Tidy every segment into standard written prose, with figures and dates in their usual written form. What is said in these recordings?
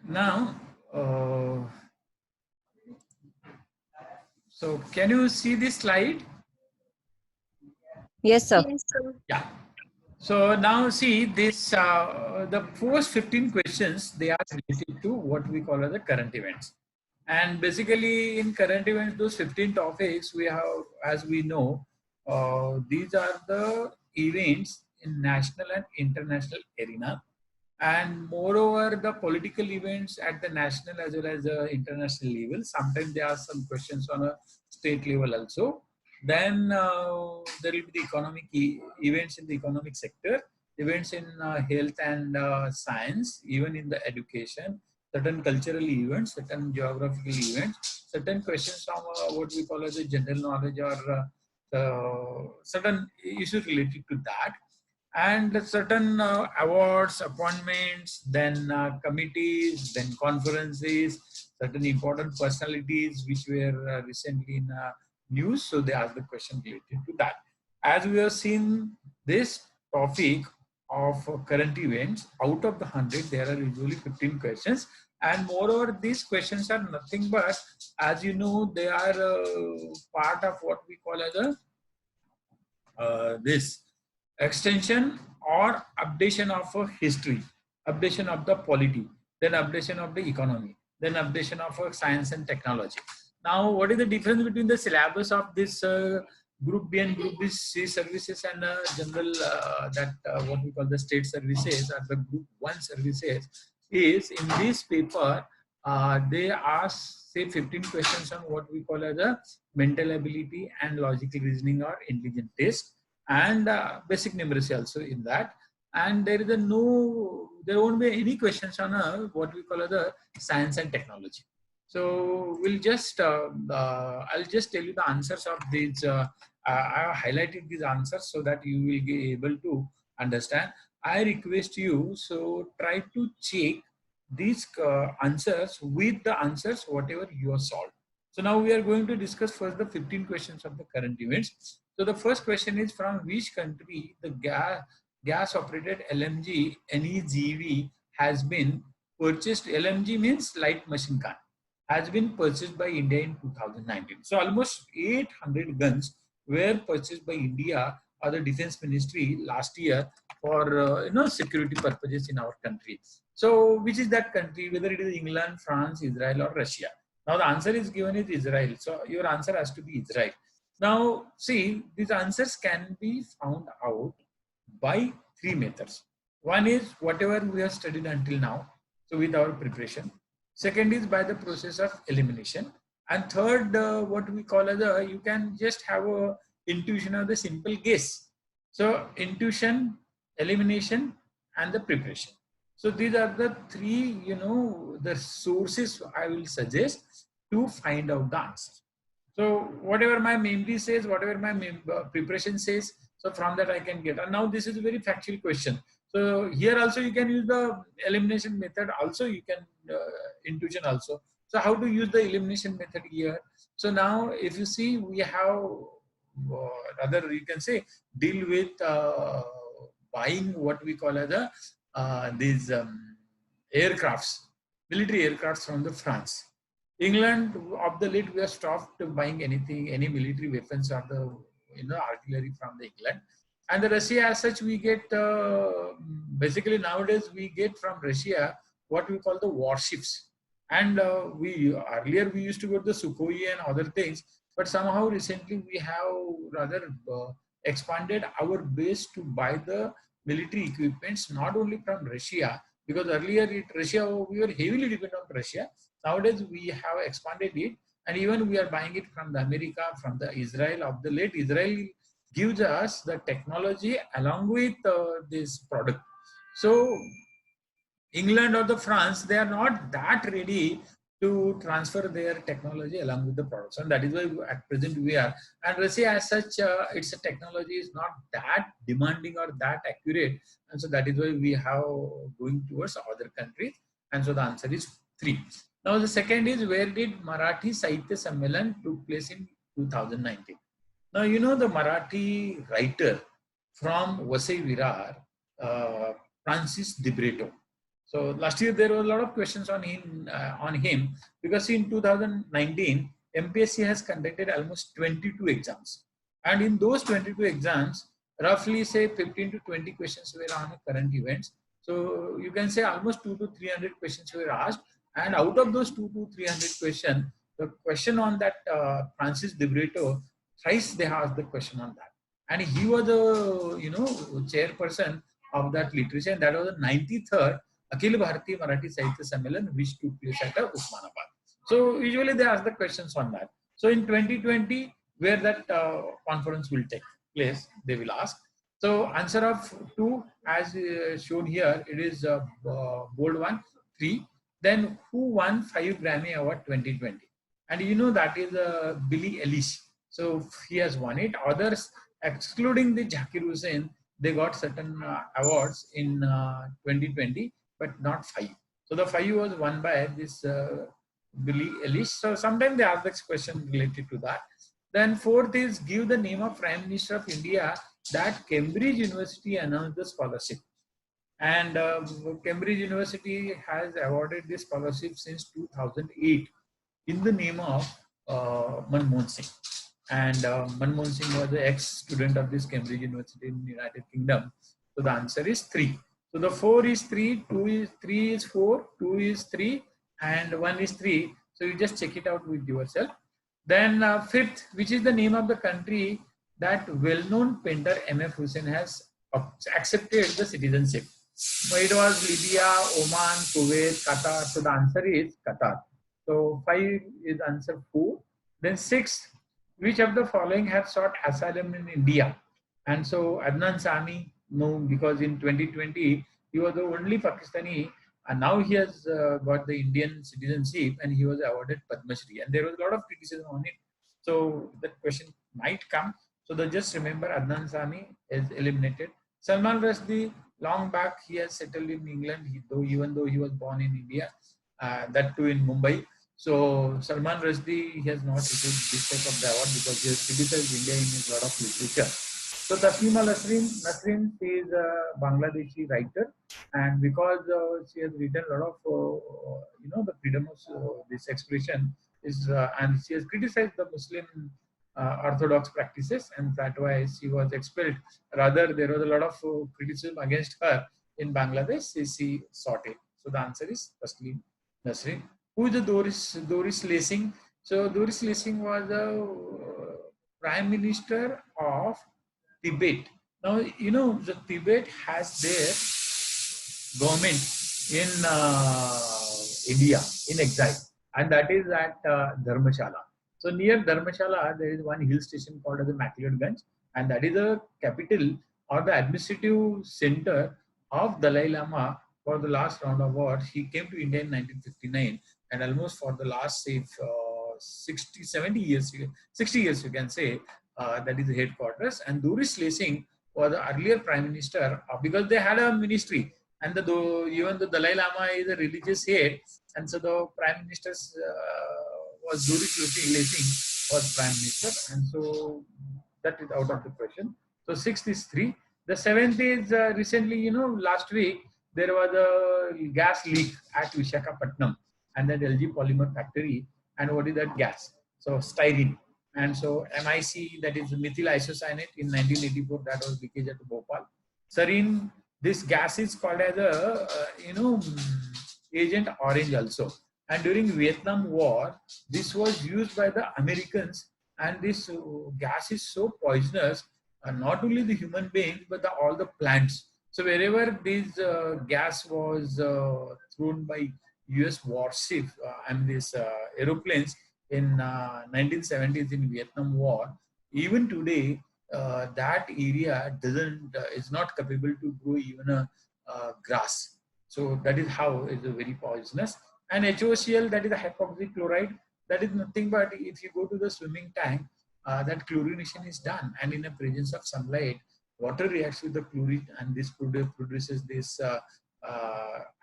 Now, so can you see this slide? Yes, sir. Yes, sir. Yeah. So now see this, the first 15 questions, they are related to what we call as the current events. And basically in current events, those 15 topics we have, as we know, these are the events in national and international arena. And moreover, the political events at the national as well as the international level. Sometimes there are some questions on a state level also. Then there will be the economic events in the economic sector, events in health and science, even in the education, certain cultural events, certain geographical events, certain questions from what we call as the general knowledge or certain issues related to that, and certain awards, appointments, then committees, then conferences, certain important personalities which were recently in news. So they asked the question related to that. As we have seen this topic of current events, out of the 100, there are usually 15 questions. And moreover, these questions are nothing but, as you know, they are part of what we call as a this extension or updation of a history, updation of the polity, then updation of the economy, then updation of science and technology. Now, what is the difference between the syllabus of this Group B and Group B C services and general what we call the state services or the Group 1 services is in this paper, they ask say 15 questions on what we call as a mental ability and logical reasoning or intelligent test, and basic numeracy also in that. And there is a there won't be any questions on what we call as the science and technology. So we'll just I'll just tell you the answers of these. I have highlighted these answers so that you will be able to understand. I request you, so try to check these answers with the answers whatever you have solved. So now we are going to discuss first the 15 questions of the current events. So the first question is, from which country the gas operated LMG NEGV has been purchased? LMG means light machine gun, has been purchased by India in 2019. So almost 800 guns were purchased by India or the Defense Ministry last year for security purposes in our country. So which is that country? Whether it is England, France, Israel, or Russia? Now the answer is given is Israel. So your answer has to be Israel. Now see, these answers can be found out by three methods. One is whatever we have studied until now, so with our preparation. Second is by the process of elimination. And third, what we call as you can just have a intuition of the simple guess. So intuition, elimination, and the preparation. So these are the three, the sources I will suggest to find out the answer. So whatever my memory says, whatever my preparation says, so from that I can get. And now this is a very factual question. So here also you can use the elimination method. Also you can intuition also. So how to use the elimination method here? So now if you see, we have rather you can say deal with buying what we call as these aircrafts, military aircrafts from the France. England, of the late, we have stopped buying anything, any military weapons or the artillery from the England. And the Russia, as such, we get basically nowadays we get from Russia what we call the warships. And we earlier we used to go to the Sukhoi and other things, but somehow recently we have rather expanded our base to buy the military equipments not only from Russia, because earlier Russia we were heavily dependent on Russia. Nowadays we have expanded it, and even we are buying it from the America, from the Israel. Of the late, Israel gives us the technology along with this product. So England or the France, they are not that ready to transfer their technology along with the products, and that is why at present we are. And Russia, as such, its technology is not that demanding or that accurate, and so that is why we have going towards other countries. And so the answer is 3. Now the second is, where did Marathi Sahitya Sammelan took place in 2019? Now you know the Marathi writer from Vasai Virar, Francis Libretto. So last year there were a lot of questions on him because in 2019 MPSC has conducted almost 22 exams, and in those 22 exams, roughly say 15 to 20 questions were on current events. So you can say almost 2 to 300 questions were asked, and out of those 2 to 300 questions, the question on that Francis Libretto, thrice they asked the question on that, and he was the chairperson of that literature, and that was the 93rd Akhil Bharatiya Marathi Sahitya Sammelan, which took place at Usmanabad. So usually they ask the questions on that. So in 2020, where that conference will take place, they will ask. So answer of 2, as shown here, it is bold one, 3. Then who won 5 Grammy Award 2020? And you know that is Billy Eilish. So he has won it. Others, excluding the Zakir Hussain, they got certain awards in 2020, but not 5. So the 5 was won by this Billy Eilish. So sometimes they ask this question related to that. Then 4th is give the name of Prime Minister of India that Cambridge University announced the scholarship. And Cambridge University has awarded this scholarship since 2008 in the name of Manmohan Singh. And Manmohan Singh was the ex-student of this Cambridge University in the United Kingdom. So the answer is 3. So the 4 is 3, 2 is 3 is 4, 2 is 3, and 1 is 3. So you just check it out with yourself. Then 5th, which is the name of the country that well-known painter M.F. Hussain has accepted the citizenship. So it was Libya, Oman, Kuwait, Qatar. So the answer is Qatar. So 5 is answer 4. Then 6, which of the following have sought asylum in India? And so Adnan Sami, no, because in 2020 he was the only Pakistani, and now he has got the Indian citizenship, and he was awarded Padma Shri. And there was a lot of criticism on it. So that question might come. So just remember Adnan Sami is eliminated. Salman Rushdie, long back he has settled in England, even though he was born in India, that too in Mumbai. So Salman Rushdie has not received this type of the award because he has criticized India in a lot of literature. So Taslima Nasrin, she is a Bangladeshi writer, and because she has written a lot of the freedom of this expression is, and she has criticized the Muslim orthodox practices, and that why she was expelled. Rather, there was a lot of criticism against her in Bangladesh. She sought it. So the answer is Taslima Nasrin. Who is the Doris Lessing? So Doris Lessing was the Prime Minister of Tibet. Now, the Tibet has their government in India in exile, and that is at Dharmshala. So near Dharmshala, there is one hill station called as the McLeodganj, and that is the capital or the administrative center of Dalai Lama for the last round of wars. He came to India in 1959, and almost for the last, say, 60 years you can say, that is the headquarters. And Doris Lessing was the earlier prime minister, because they had a ministry, and even the Dalai Lama is a religious head, and so the prime minister was Doris Lessing was prime minister, and so that is out of the question. So 6th is 3. The 7th is recently, last week there was a gas leak at Vishakapatnam and that LG polymer factory. And what is that gas? So styrene. And so MIC, that is methyl isocyanate, in 1984, that was leakage at Bhopal. Sarin, this gas is called as a, Agent Orange also. And during Vietnam War, this was used by the Americans, and this gas is so poisonous, not only the human beings, but all the plants. So wherever this gas was thrown by US warship and these aeroplanes in 1970s in Vietnam War, even today that area is not capable to grow even a grass. So that is how it is very poisonous. And HOCl, that is a hypoxychloride, that is nothing but if you go to the swimming tank, that chlorination is done, and in the presence of sunlight, water reacts with the chlorine, and this produces this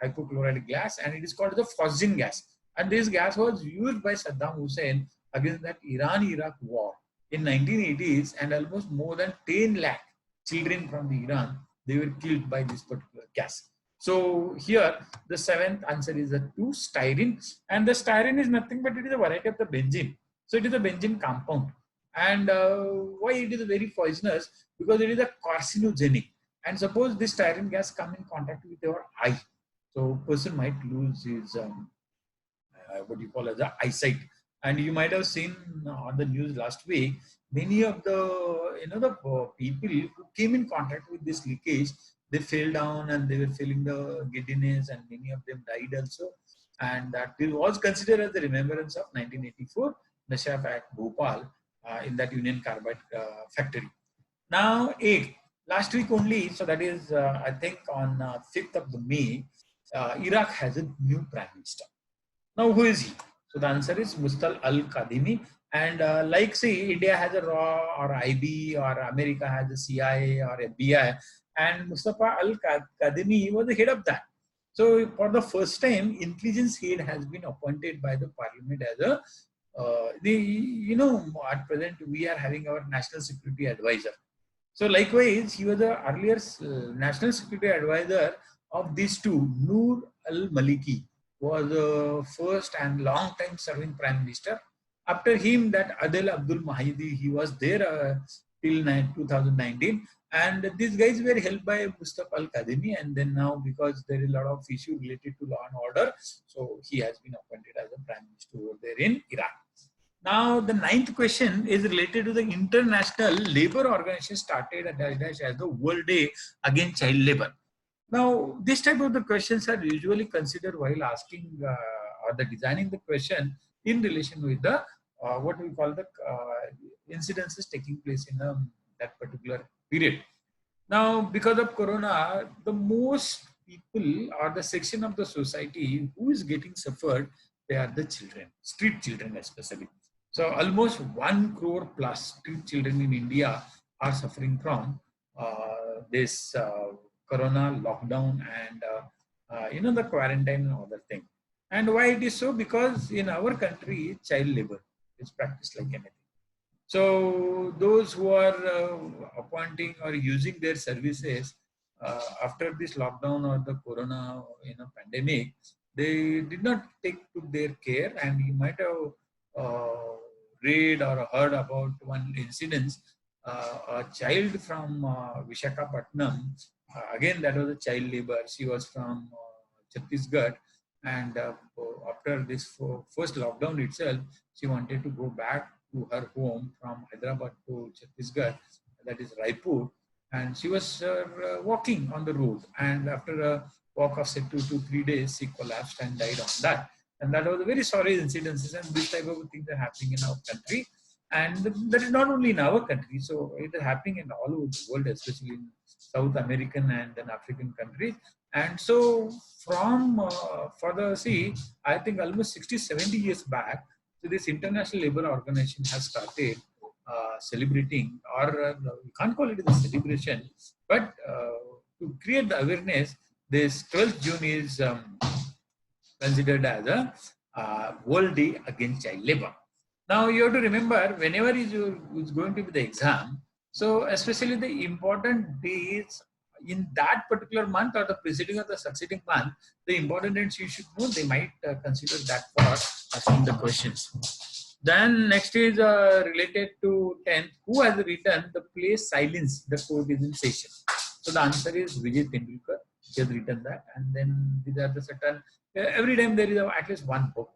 hypochlorite gas, and it is called the phosgene gas. And this gas was used by Saddam Hussein against that Iran-Iraq war in 1980s, and almost more than 10 lakh children from the Iran, they were killed by this particular gas. So here the seventh answer is the 2, styrene, and the styrene is nothing but it is a variety of the benzene. So it is a benzene compound, and why it is very poisonous? Because it is a carcinogenic. And suppose this styrene gas come in contact with your eye, so person might lose his what you call as the eyesight. And you might have seen on the news last week, many of the the people who came in contact with this leakage, they fell down and they were feeling the giddiness, and many of them died also. And that was considered as the remembrance of 1984 Nasha at Bhopal in that Union Carbide factory. Now, 8. Last week only, so that is, I think, on 5th of the May, Iraq has a new prime minister. Now, who is he? So the answer is Mustal al-Kadhimi. And like say, India has a RAW or IB, or America has a CIA or FBI, and Mustafa al-Kadhimi was the head of that. So for the first time, intelligence head has been appointed by the parliament as a, at present we are having our national security advisor. So likewise, he was the earlier national security advisor of these two. Noor al-Maliki was the first and long time serving prime minister. After him, that Adel Abdul Mahdi, he was there till 2019. And these guys were helped by Mustafa al-Kadhimi. And then now, because there is a lot of issue related to law and order, so he has been appointed as a prime minister over there in Iraq. Now, the 9th question is related to the International Labour Organization started as the World Day Against Child Labour. Now, this type of the questions are usually considered while asking or the designing the question in relation with the what we call the incidences taking place in that particular period. Now, because of Corona, the most people or the section of the society who is getting suffered, they are the children, street children especially. So almost 1 crore plus street children in India are suffering from this Corona lockdown and the quarantine and other thing. And why it is so? Because in our country, child labor is practiced like anything. So those who are appointing or using their services after this lockdown or the Corona pandemic, they did not take to their care, and you might have read or heard about one incident. A child from Vishakapatnam, again that was a child labor. She was from Chhattisgarh, and after this first lockdown itself, she wanted to go back to her home from Hyderabad to Chhattisgarh, that is Raipur, and she was walking on the road, and after a walk of say 2 to 3 days, she collapsed and died on that. And that was a very sorry incidences, and this type of things are happening in our country. And that is not only in our country, so it is happening in all over the world, especially in South American and then African countries. And so from further see, I think almost 60, 70 years back, so this International Labour Organization has started celebrating, or you can't call it a celebration, but to create the awareness, this 12th June is considered as a World Day Against Child Labor. Now you have to remember, whenever is going to be the exam, so especially the important days in that particular month or the preceding or the succeeding month, the important dates you should know, they might consider that for asking the questions. Then next is related to 10th, who has written the play Silence, the Court is in Session. So the answer is Vijay Tendulkar. He has written that, and then these are the certain, every time there is at least one book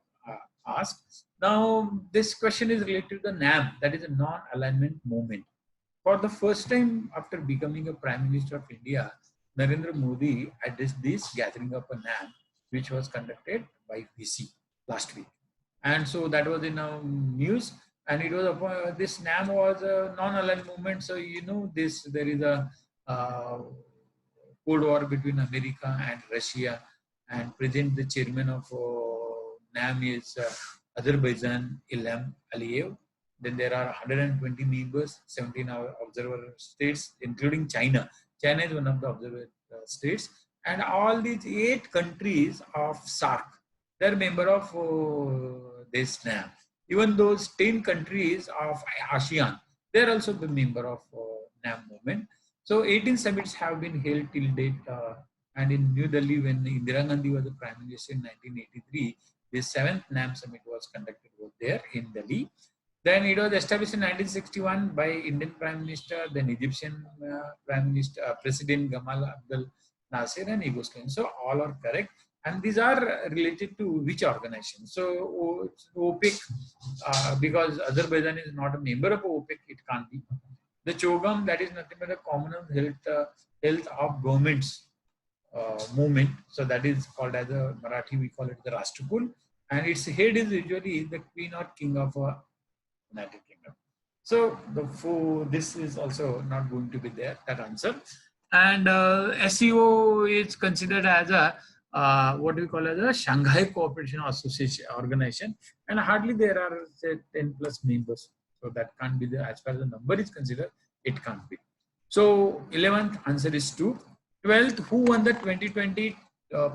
asked. Now this question is related to the NAM, that is a non-alignment movement. For the first time after becoming a Prime Minister of India, Narendra Modi addressed this gathering of a NAM, which was conducted by VC last week. And so that was in news, and it was this NAM was a non-aligned movement. So there is a Cold War between America and Russia, and present the chairman of NAM is Azerbaijan, Ilham Aliyev. Then there are 120 members, 17 observer states, including China. China is one of the observer states, and all these 8 countries of SAARC, they're member of this NAM. Even those 10 countries of ASEAN, they're also the member of NAM movement. So 18 summits have been held till date And in New Delhi, when Indira Gandhi was the Prime Minister in 1983, the 7th NAM Summit was conducted over there in Delhi. Then it was established in 1961 by Indian Prime Minister, then Egyptian Prime Minister, President Gamal Abdel Nasser, and Yugoslavian. So all are correct. And these are related to which organization? So OPEC, because Azerbaijan is not a member of OPEC, it can't be. The CHOGM, that is nothing but a Commonwealth Health of Governments movement. So that is called as a Marathi, we call it the Rashtrakul. And its head is usually the Queen or King of United Kingdom. So this is also not going to be there, that answer. And SEO is considered as a what we call as a Shanghai Cooperation Association organization, and hardly there are say 10 plus members. So that can't be there as far as the number is considered. It can't be. So 11th answer is 2. 12th, who won the 2020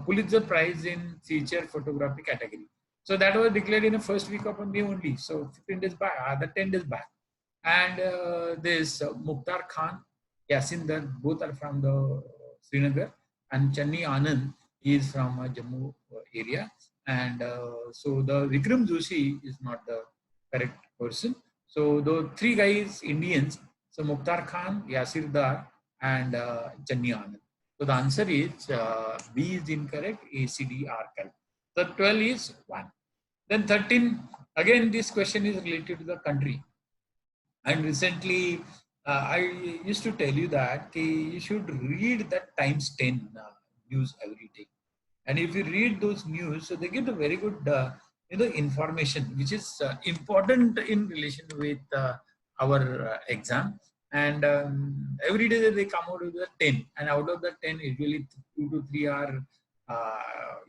Pulitzer Prize in feature photography category? So that was declared in the first week of May only. So 15 days back, 10 days back. And this Mukhtar Khan, Yasinder, both are from the Srinagar, and Channi Anand is from Jammu area. And so the Vikram Joshi is not the correct person. So the 3 guys, Indians, so Mukhtar Khan, Yasir Dar, and Channi Anand. So the answer is B is incorrect, A, C, D are correct. So 12 is 1. Then 13, again this question is related to the country. And recently, I used to tell you that you should read that Times 10 news every day. And if you read those news, so they give a very good information, which is important in relation with our exam. And every day they come out with the 10, and out of the 10, usually 2 to 3 are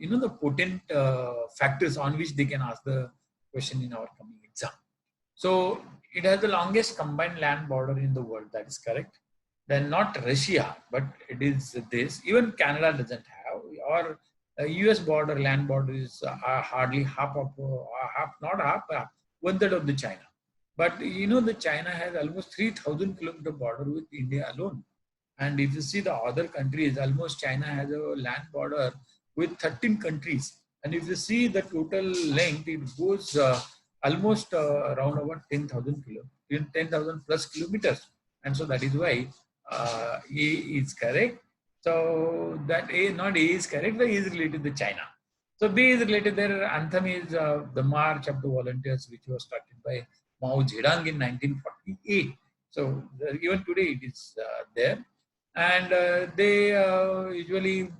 the potent factors on which they can ask the question in our coming exam. So it has the longest combined land border in the world. That is correct. Then not Russia, but it is this. Even Canada doesn't have. Or US border, land border is hardly half of, not half, 1/3 of the China. But the China has almost 3,000 kilometer border with India alone. And if you see the other countries, almost China has a land border with 13 countries. And if you see the total length, it goes almost around about 10,000 plus kilometers. And so that is why A is correct. So that A, not A is correct, but A is related to China. So B is related, their anthem is the March of the Volunteers, which was started by Mao Zedong in 1948. So even today it is there. And they usually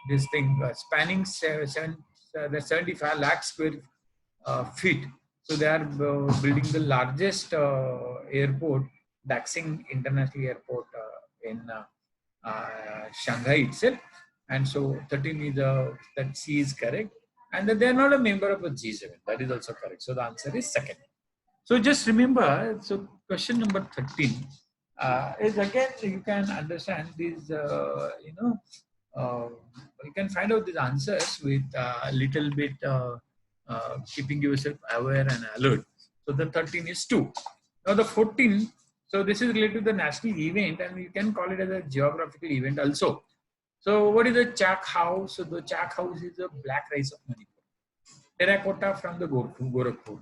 this thing spanning 75 lakh square feet. So they are building the largest airport, Daxing International Airport in Shanghai itself. And so 13 is that C is correct. And they are not a member of a G7. That is also correct. So the answer is second. So just remember, so question number 13 is again, you can understand these, you can find out these answers with a little bit keeping yourself aware and alert. So the 13 is 2. Now the 14, so this is related to the national event, and you can call it as a geographical event also. So what is the Chak House? So the Chak House is the black rice of Manipur. Terracotta from the Gorakhpur.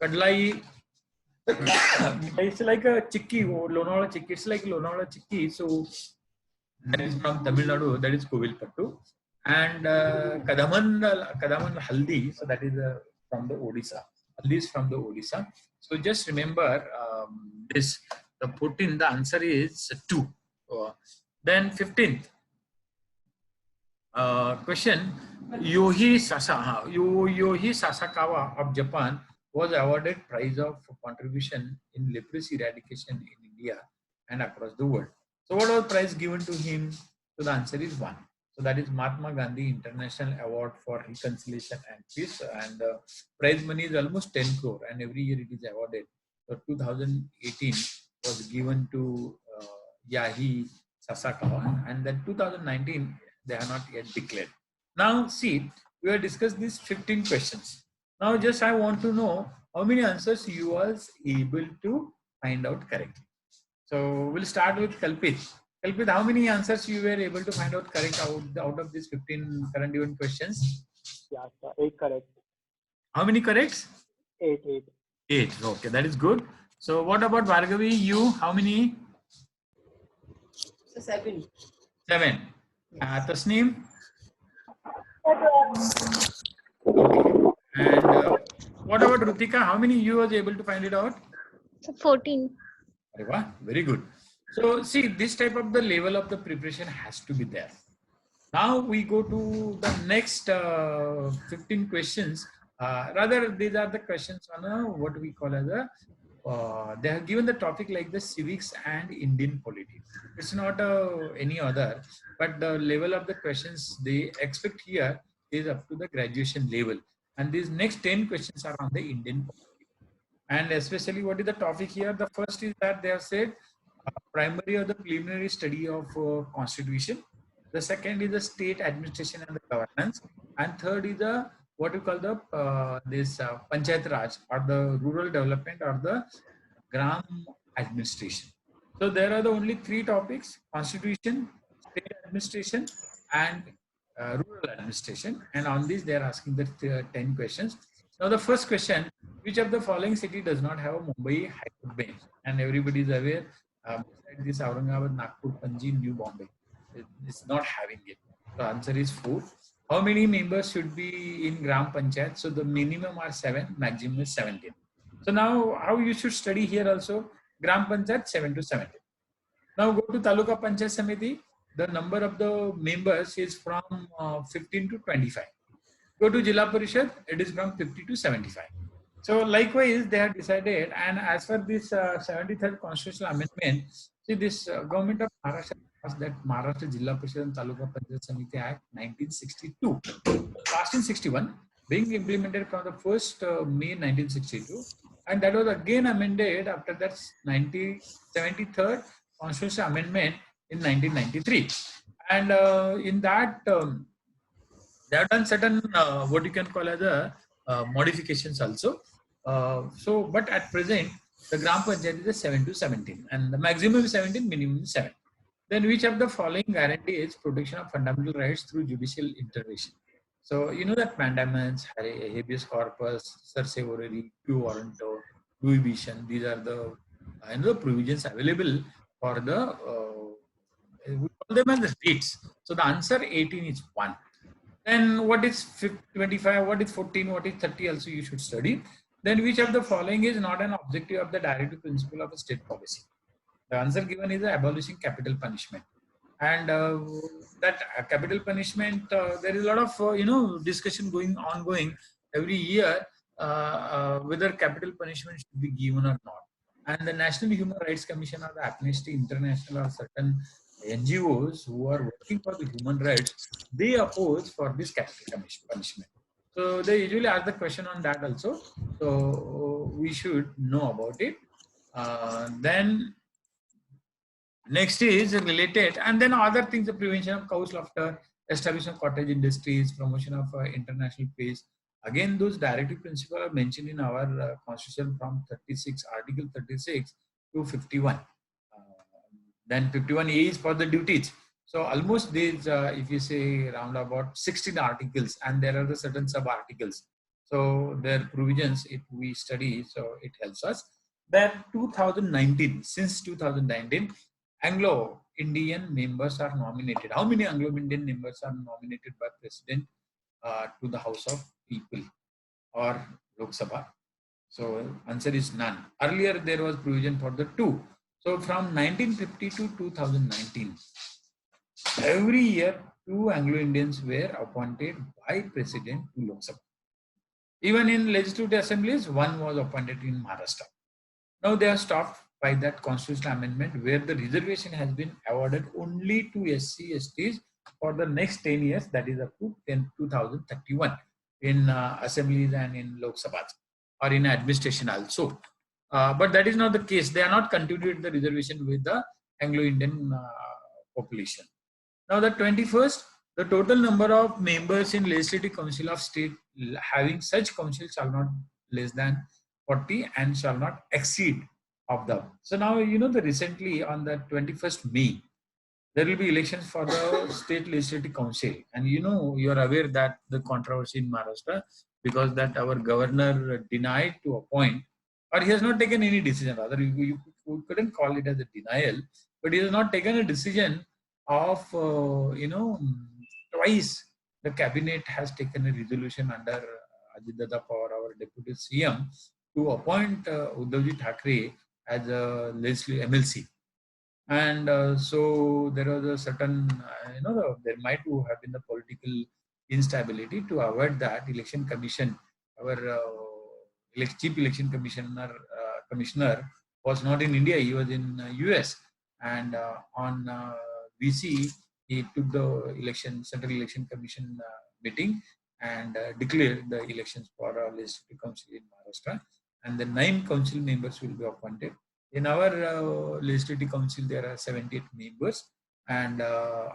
Kadlai, it's like a chikki, Lonavala chikki. It's like Lonavala chikki. So that is from Tamil Nadu. That is Kovilpattu. And Kadaman Haldi. So that is from the Odisha. Haldi is from the Odisha. So just remember this. The 14. The answer is 2. Then 15th. Question: Yohei Sasakawa of Japan was awarded prize of contribution in leprosy eradication in India and across the world. So what was prize given to him? So the answer is 1. So that is Mahatma Gandhi International Award for Reconciliation and Peace, and prize money is almost 10 crore, and every year it is awarded. So 2018 was given to Yahi Sasakawa, and then 2019 they are not yet declared. Now see, we have discussed these 15 questions. Now just I want to know how many answers you was able to find out correctly. So we'll start with Kalpit. Kalpit, how many answers you were able to find out correct out of these 15 current event questions? Yeah, sir. 8 correct. How many corrects? 8. 8. Okay, that is good. So what about Bhargavi? You, how many? So 7. 7. Yes. Tasneem? And what about Rutika? How many you was able to find it out? So 14. Very good. So see, this type of the level of the preparation has to be there. Now we go to the next 15 questions. Rather, these are the questions on what we call as a, they have given the topic like the civics and Indian polity. It's not any other, but the level of the questions they expect here is up to the graduation level. And these next 10 questions are on the Indian polity. And especially what is the topic here? The first is that they have said primary or the preliminary study of constitution. The second is the state administration and the governance, and third is the what we call the this panchayat raj or the rural development or the gram administration. So there are the only 3 topics: constitution, state administration, and rural administration. And on this, they are asking the 10 questions. Now, the first question: which of the following city does not have a Mumbai High Court bench? And everybody is aware. Beside this, Aurangabad, Nagpur, Panji, New Bombay is not having it. The answer is 4. How many members should be in Gram Panchayat? So the minimum are 7, maximum is 17. So now how you should study here also? Gram Panchayat 7 to 17. Now go to Taluka Panchayat Samiti. The number of the members is from 15 to 25. Go to Jilla Parishad, it is from 50 to 75. So likewise, they have decided, and as per this 73rd constitutional amendment, see this government of Maharashtra passed that Maharashtra Jilla Parishad and Taluka Panchayat Samiti Act 1962, passed in 61, being implemented from the 1st May 1962, and that was again amended after that 73rd constitutional amendment in 1993, and in that. They have done certain what you can call as a modifications also. But at present, the Gram Panchayat is a 7 to 17, and the maximum is 17, minimum is 7. Then which of the following guarantees protection of fundamental rights through judicial intervention? So you know that mandamus, habeas corpus, certiorari, quo warranto, prohibition. These are the provisions available for the we call them as the rates. So the answer 18 is 1. Then what is 25, what is 14, what is 30 also you should study. Then which of the following is not an objective of the directive principle of a state policy? The answer given is abolishing capital punishment. And that capital punishment, there is a lot of discussion ongoing every year whether capital punishment should be given or not. And the National Human Rights Commission or the Amnesty International or certain NGOs who are working for the human rights, they oppose for this capital punishment. So they usually ask the question on that also. So we should know about it. Then next is related, and then other things: the prevention of cow slaughter, establishment of cottage industries, promotion of international peace. Again, those directive principles are mentioned in our constitution from 36, Article 36 to 51. Then 51A is for the duties. So almost these, if you say around about 16 articles, and there are the certain sub articles. So their provisions, if we study, so it helps us. Then 2019, since 2019, Anglo-Indian members are nominated. How many Anglo-Indian members are nominated by President to the House of People or Lok Sabha? So answer is none. Earlier there was provision for the 2. So from 1950 to 2019, every year 2 Anglo-Indians were appointed by President to Lok Sabha. Even in legislative assemblies, 1 was appointed in Maharashtra. Now they are stopped by that constitutional amendment where the reservation has been awarded only to SC, STs for the next 10 years, that is up to 2031 in assemblies and in Lok Sabha or in administration also. But that is not the case. They are not continued the reservation with the Anglo-Indian population. Now the 21st, the total number of members in Legislative Council of State having such council shall not less than 40 and shall not exceed of them. So now, you know, the recently on the 21st May, there will be elections for the state legislative council. And you know, you are aware that the controversy in Maharashtra, because that our governor denied to appoint, or he has not taken any decision. Rather, you couldn't call it as a denial, but he has not taken a decision of, twice the cabinet has taken a resolution under Ajit Dada Pawar, our deputy CM, to appoint Uddhavji Thackeray as a legislative MLC. And so there was a certain, there might have been the political instability. To avoid that, election commission, our chief election commissioner was not in India, he was in US. And on VC, he took the central election commission meeting and declared the elections for legislative council in Maharashtra, and the 9 council members will be appointed. In our legislative council, there are 78 members, and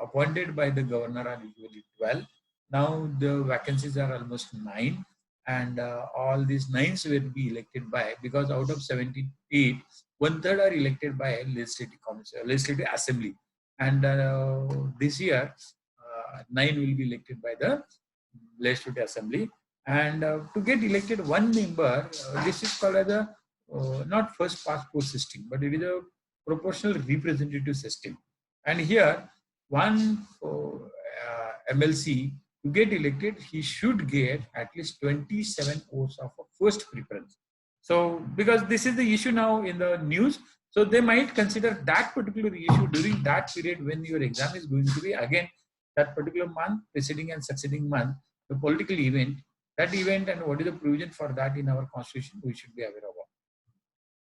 appointed by the governor are usually 12. Now the vacancies are almost 9, and all these 9s will be elected by, because out of 78, 1/3 are elected by legislative council, legislative assembly, and this year 9 will be elected by the legislative assembly. And to get elected one member, this is called as a not first past post system, but it is a proportional representative system. And here, one MLC, to get elected, he should get at least 27 votes of a first preference. So, because this is the issue now in the news, so they might consider that particular issue during that period when your exam is going to be, again, that particular month, preceding and succeeding month, the political event, that event, and what is the provision for that in our constitution, we should be aware of.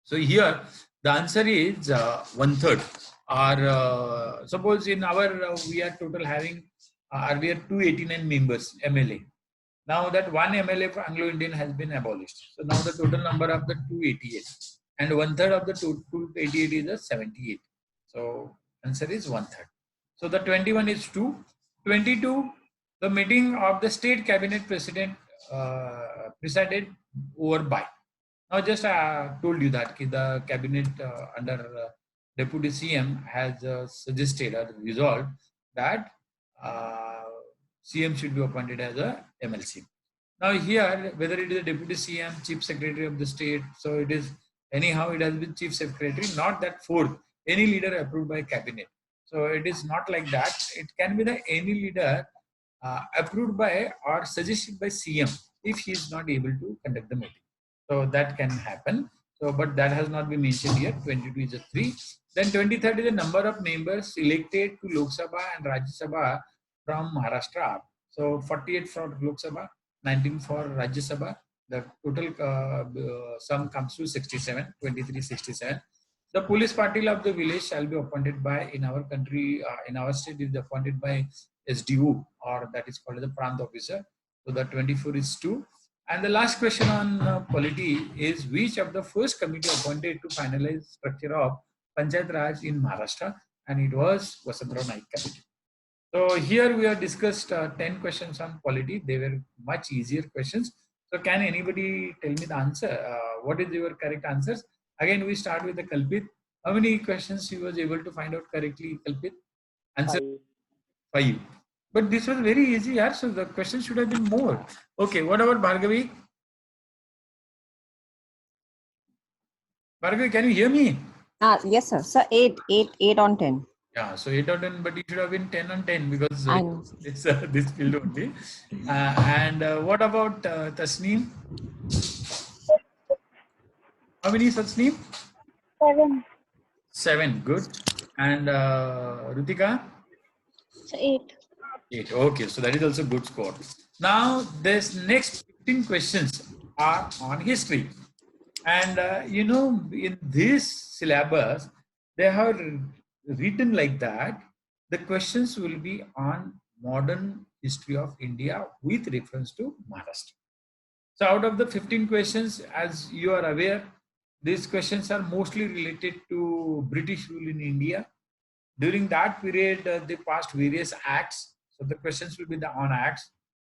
So here the answer is 1/3. Or suppose in our we are total having earlier 289 members MLA. Now that one MLA for Anglo-Indian has been abolished. So now the total number of the 288, and 1/3 of the 288 is a 78. So answer is 1/3. So the 21 is 2. 22, the meeting of the state cabinet president presided over by. Now, just told you that the cabinet under Deputy CM has suggested or resolved that CM should be appointed as a MLC. Now, here, whether it is a Deputy CM, Chief Secretary of the state, so it is anyhow, it has been Chief Secretary, not that fourth, any leader approved by cabinet. So it is not like that. It can be the any leader approved by or suggested by CM if he is not able to conduct the meeting. So that can happen. So, but that has not been mentioned here. 22 is a 3. Then 23rd is the number of members elected to Lok Sabha and Rajya Sabha from Maharashtra. So 48 for Lok Sabha, 19 for Rajya Sabha. The total sum comes to 67, 23, 67. The police patil of the village shall be appointed by, in our country, in our state, is appointed by SDO, or that is called as the Prant officer. So the 24 is 2. And the last question on polity is, which of the first committee appointed to finalize structure of Panchayat Raj in Maharashtra? And it was Vasantrao Naik committee. So here we have discussed 10 questions on polity. They were much easier questions. So can anybody tell me the answer? What is your correct answers? Again, we start with the Kalpit. How many questions he was able to find out correctly, Kalpit? Answer 5. But this was very easy, yeah? So the question should have been more. Okay, what about Bhargavi? Bhargavi, can you hear me? Yes, sir. So 8 on 10. Yeah, so 8 on 10, but it should have been 10 on 10 because it's this field only. And what about Tasneem? How many Tasneem? 7. 7, good. And Rutika? 8. 8. Okay, so that is also good score. Now, this next 15 questions are on history. And in this syllabus, they have written like that. The questions will be on modern history of India with reference to Maharashtra. So out of the 15 questions, as you are aware, these questions are mostly related to British rule in India. During that period, they passed various acts. So the questions will be on acts.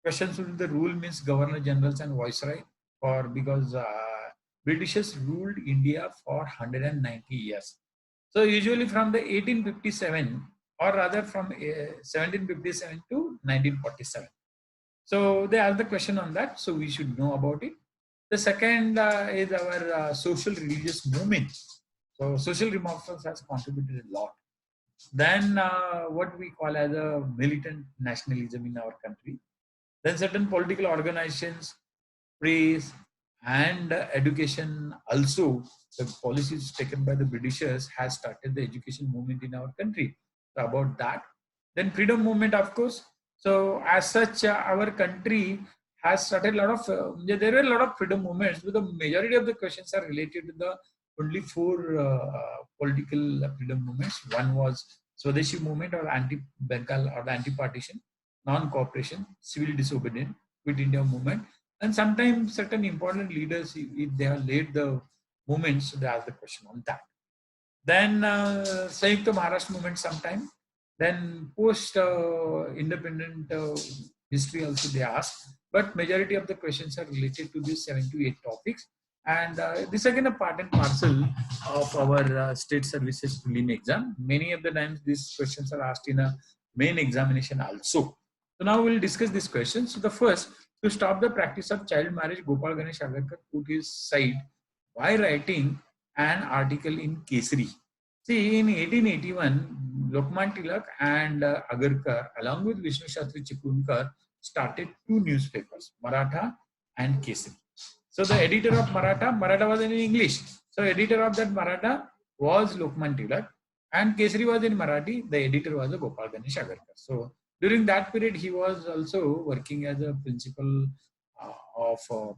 Questions will be the rule means governor generals and viceroy, because Britishers ruled India for 190 years. So usually from the 1857 or rather from 1757 to 1947. So they asked the question on that, so we should know about it. The second is our social religious movement. So social reformers has contributed a lot. Then what we call as a militant nationalism in our country. Then certain political organizations, press, and education also, the policies taken by the Britishers has started the education movement in our country. So about that. Then freedom movement, of course. So as such, our country has started a lot of, there were a lot of freedom movements, but the majority of the questions are related to the only four political freedom movements. One was Swadeshi movement or anti-Bengal or the anti-partition, non-cooperation, civil disobedience, Quit India movement, and sometimes certain important leaders, if they have led the movements, they ask the question on that. Then Sanyukta Maharashtra movement sometime. Then post independent history also they ask. But majority of the questions are related to these 7 to 8 topics. And this again a part and parcel of our state services prelim exam. Many of the times these questions are asked in a main examination also. So now we'll discuss these questions. So the first, to stop the practice of child marriage, Gopal Ganesh Agarkar put his side by writing an article in Kesari. See, in 1881, Lokman Tilak and Agarkar, along with Vishnu Shastri Chipunkar, started two newspapers, Maratha and Kesari. So the editor of Maratha was in English. So editor of that Maratha was Lokman Tilak, and Kesari was in Marathi. The editor was Gopal Ganesh Agarkar. So during that period, he was also working as a principal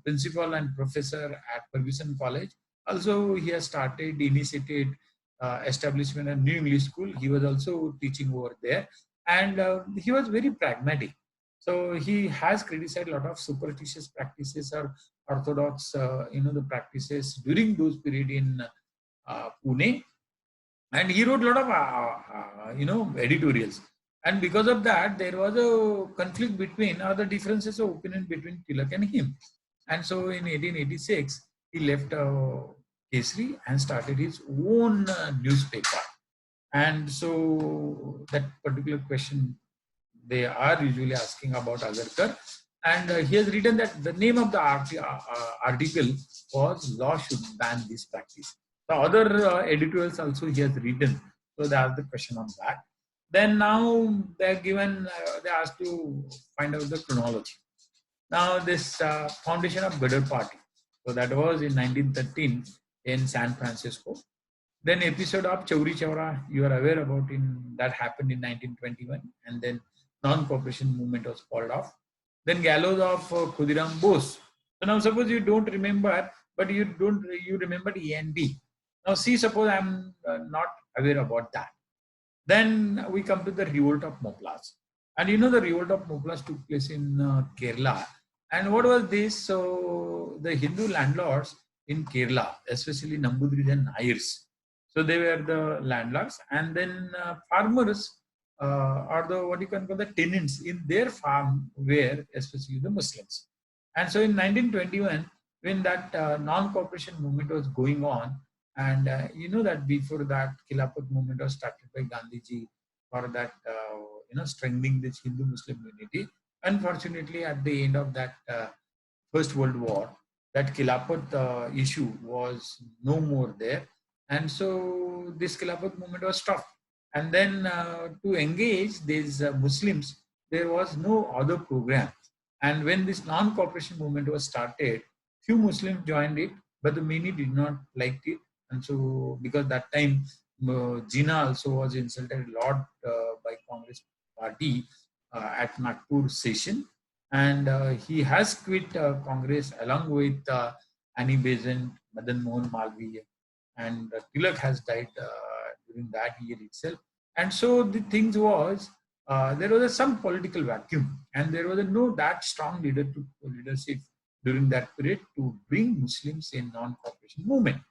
principal and professor at Ferguson College. Also, he has initiated establishment a new English school. He was also teaching over there, and he was very pragmatic. So he has criticized a lot of superstitious practices or orthodox, the practices during those period in Pune, and he wrote a lot of editorials. And because of that, there was a conflict between, or the differences of opinion between Tilak and him. And so in 1886, he left Kesari and started his own newspaper. And so that particular question they are usually asking about Agarkar. And he has written that the name of the article was "Law Should Ban This Practice." The other editorials also he has written. So they asked the question on that. Then now they're given, they asked to find out the chronology. Now this foundation of Gadar Party. So that was in 1913 in San Francisco. Then episode of Chauri Chaura, you are aware about that happened in 1921, and then non-cooperation movement was called off. Then gallows of Khudiram Bose. So now suppose you don't remember, but you remember E and B. Now see, suppose I'm not aware about that. Then we come to the Revolt of Nobles. And the Revolt of Nobles took place in Kerala. And what was this? So the Hindu landlords in Kerala, especially Nambudris and Nayars. So they were the landlords, and then farmers or what you can call the tenants in their farm were especially the Muslims. And so in 1921, when that non-cooperation movement was going on, and that before that Khilafat movement was started by Gandhiji for that strengthening this Hindu-Muslim unity. Unfortunately, at the end of that First World War, that Khilafat issue was no more there. And so this Khilafat movement was stopped. And then to engage these Muslims, there was no other program. And when this non-cooperation movement was started, few Muslims joined it, but the many did not like it. And so because that time Jinnah also was insulted a lot by Congress party at Nagpur session. And he has quit Congress along with Annie Besant, Madan Mohan Malviya, and Tilak has died during that year itself. And so the things was, there was some political vacuum, and there was no that strong leadership during that period to bring Muslims in non-cooperation movement.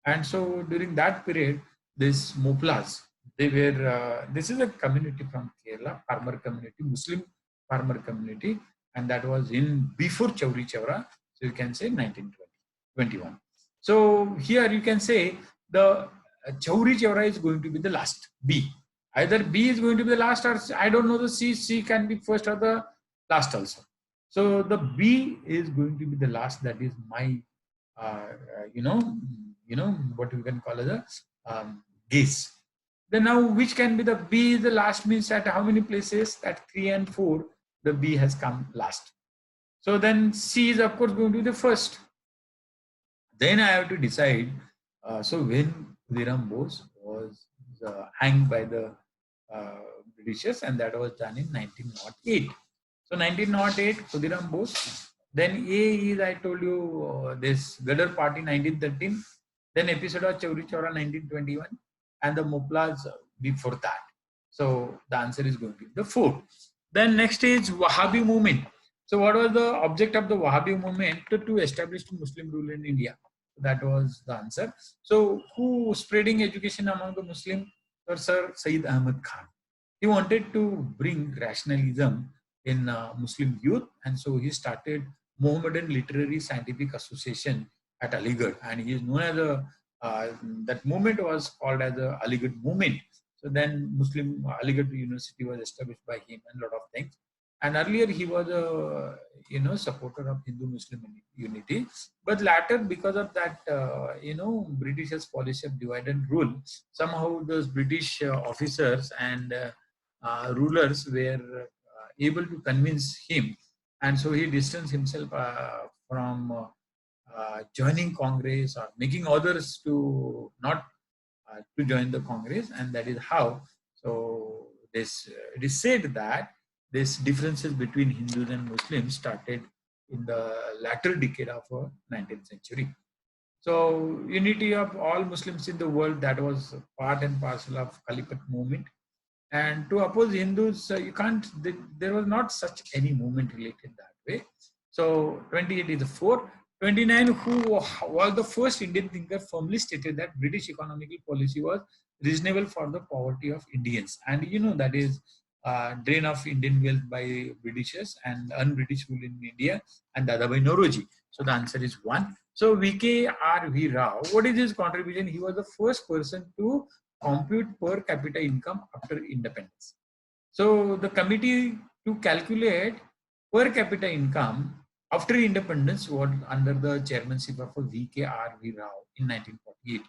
And so during that period, this Moplas, they were, this is a community from Kerala, farmer community, Muslim farmer community, and that was before Chauri Chaura, so you can say 1921. So here you can say the Chauri Chaura is going to be the last B, Either B is going to be the last, or I don't know the C. C can be first or the last also. So the B is going to be the last. That is my, you know what we can call as a guess. Then now which can be the B is the last means at how many places? At 3 and 4, the B has come last. So then C is of course going to be the first. Then I have to decide. So when Khudiram Bose was hanged by the Britishers, and that was done in 1908. So 1908, Khudiram Bose. Then A is, I told you, this Gadar Party 1913. Then episode of Chauri Chaura 1921, and the Muplas before that. So the answer is going to be the 4. Then next is Wahhabi Movement. So what was the object of the Wahhabi movement? To establish Muslim rule in India. That was the answer. So who spreading education among the Muslims? Sir Sayyid Ahmad Khan. He wanted to bring rationalism in Muslim youth, and so he started Mohammedan Literary Scientific Association at Aligarh, and he is known as a that movement was called as the Aligarh movement. So then Muslim Aligarh University was established by him, and a lot of things. And earlier he was a supporter of Hindu-Muslim unity, but later because of that British's policy of divide and rule, somehow those British officers and rulers were able to convince him, and so he distanced himself from joining Congress or making others to not to join the Congress, and that is how. So this it is said that this differences between Hindus and Muslims started in the latter decade of 19th century. So unity of all Muslims in the world, that was part and parcel of Calicut movement. And to oppose Hindus, you can't. There was not such any movement related that way. So 28 is the 4. 29, who was the first Indian thinker, firmly stated that British economical policy was reasonable for the poverty of Indians, and that is drain of Indian wealth by Britishers and un-British rule in India, and Dadabhai Nauroji. So the answer is 1. So V.K.R.V. Rao, what is his contribution? He was the first person to compute per capita income after independence. So the committee to calculate per capita income after independence was under the chairmanship of V.K.R.V. Rao in 1948.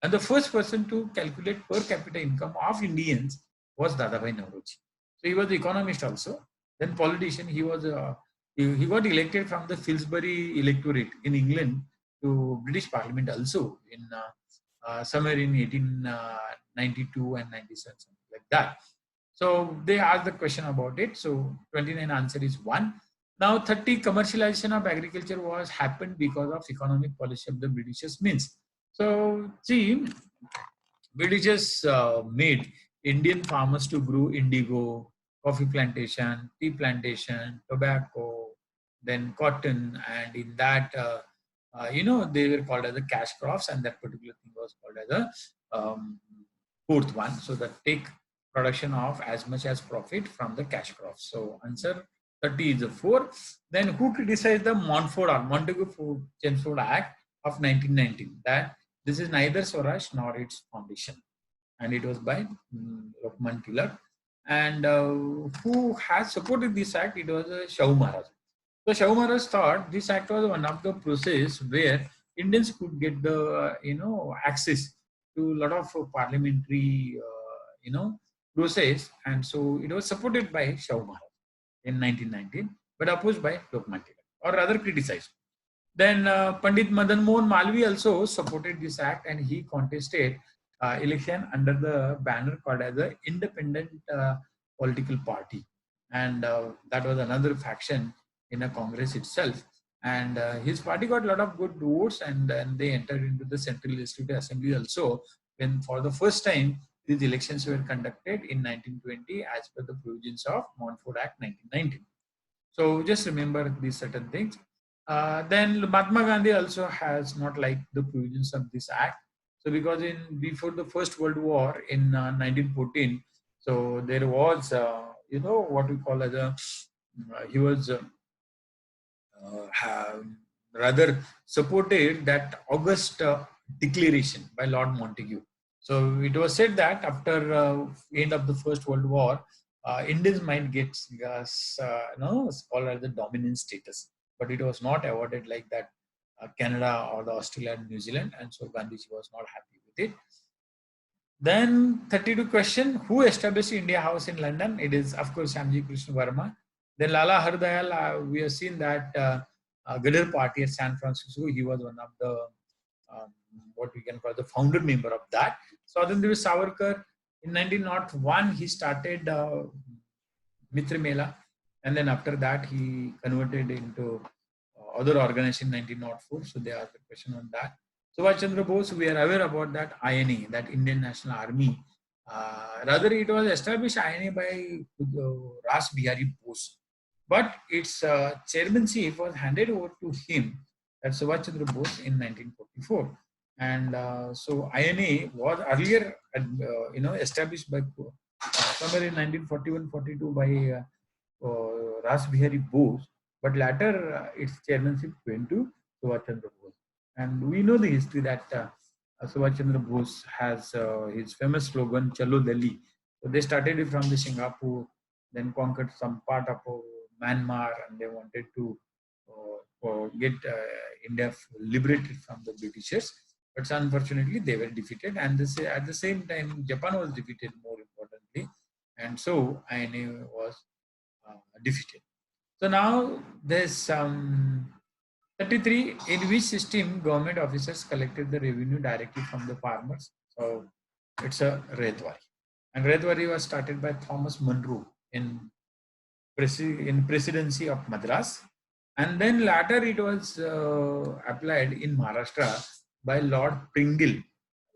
And the first person to calculate per capita income of Indians was Dadabhai Nauroji. So he was the economist also. Then politician, he was he got elected from the Fillsbury electorate in England to British Parliament also in somewhere in 1892 and 97, something like that. So they asked the question about it. So 29 answer is 1. Now 30, commercialization of agriculture was happened because of economic policy of the Britishers means. So see, Britishers made Indian farmers to grow indigo, coffee plantation, tea plantation, tobacco, then cotton, and in that they were called as the cash crops, and that particular thing was called as a fourth one. So that take production of as much as profit from the cash crops. So answer 30 is the 4. Then who criticized the Montagu-Chelmsford Act of 1919? That this is neither Swaraj nor its foundation, and it was by Lokman Tilak. And who has supported this act? It was Shahu Maharaj. So Shahu Maharaj thought this act was one of the process where Indians could get the access to a lot of parliamentary process, and so it was supported by Shahu Maharaj in 1919, but opposed by Lokman Tilak, or rather criticized. Then Pandit Madan Mohan Malvi also supported this act, and he contested election under the banner called as the Independent Political Party, and that was another faction in a Congress itself. And his party got a lot of good votes, and then they entered into the Central Legislative Assembly also, when for the first time these elections were conducted in 1920 as per the provisions of Montfort Act 1919. So just remember these certain things. Then Mahatma Gandhi also has not liked the provisions of this act. So because before the First World War in 1914, so there was what we call as a he was rather supported that August Declaration by Lord Montagu. So it was said that after end of the First World War, Indians might get called as the dominant status, but it was not awarded like that. Canada or the Australia and New Zealand, and so Gandhiji was not happy with it. Then 32 question, who established India House in London? It is, of course, Shyamji Krishna Verma. Then Lala Hardayal, we have seen that Gadar Party at San Francisco, he was one of the, what we can call the founder member of that. Swatantri Savarkar, in 1901, he started Mitra Mela, and then after that, he converted into other organization in 1904. So they asked a question on that. Subhash Chandra Bose, we are aware about that INA, that Indian National Army. Rather, it was established INA by Ras Bihari Bose, but its chairmanship was handed over to him, that Subhash Chandra Bose, in 1944. And so INA was earlier, established by somewhere in 1941-42 by Ras Bihari Bose, but later its chairmanship went to Subhash Chandra Bose. And we know the history that Subhash Chandra Bose has his famous slogan, Chalo Delhi. So they started it from the Singapore, then conquered some part of Myanmar, and they wanted to get India liberated from the Britishers. But unfortunately, they were defeated, and at the same time, Japan was defeated, more importantly, and so INA was defeated. So now there's 33, in which system government officers collected the revenue directly from the farmers. So it's a Redwari. And Redwari was started by Thomas Munro in Presidency of Madras. And then later it was applied in Maharashtra by Lord Pringle.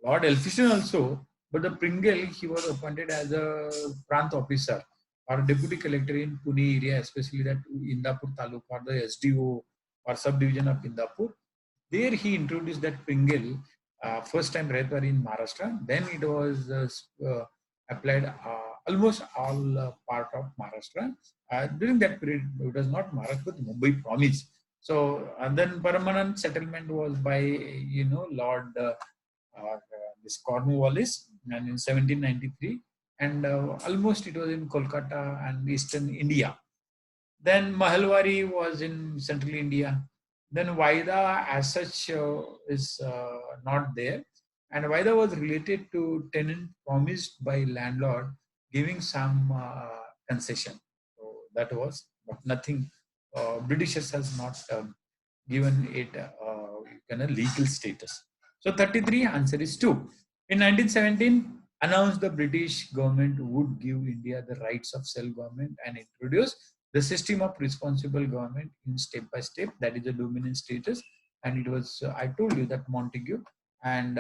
Lord Elphinstone also, but the Pringle, he was appointed as a Prant officer or deputy collector in Pune area, especially that Indapur Taluk or the SDO or subdivision of Indapur. There he introduced that Pringle, first time Redwari in Maharashtra. Then it was applied almost all part of Maharashtra. During that period, it was not Maharashtra, but Mumbai province. So, and then permanent settlement was by, Lord this Cornwallis, and in 1793, and almost it was in Kolkata and eastern India. Then Mahalwari was in central India. Then Vaida as such is not there. And Vaida was related to tenant promised by landlord giving some concession. So that was, but nothing. Britishers has not given it kind of legal status. So 33 answer is 2. In 1917, announced the British government would give India the rights of self-government and introduce the system of responsible government in step by step, that is a dominant status. And it was, I told you that Montague and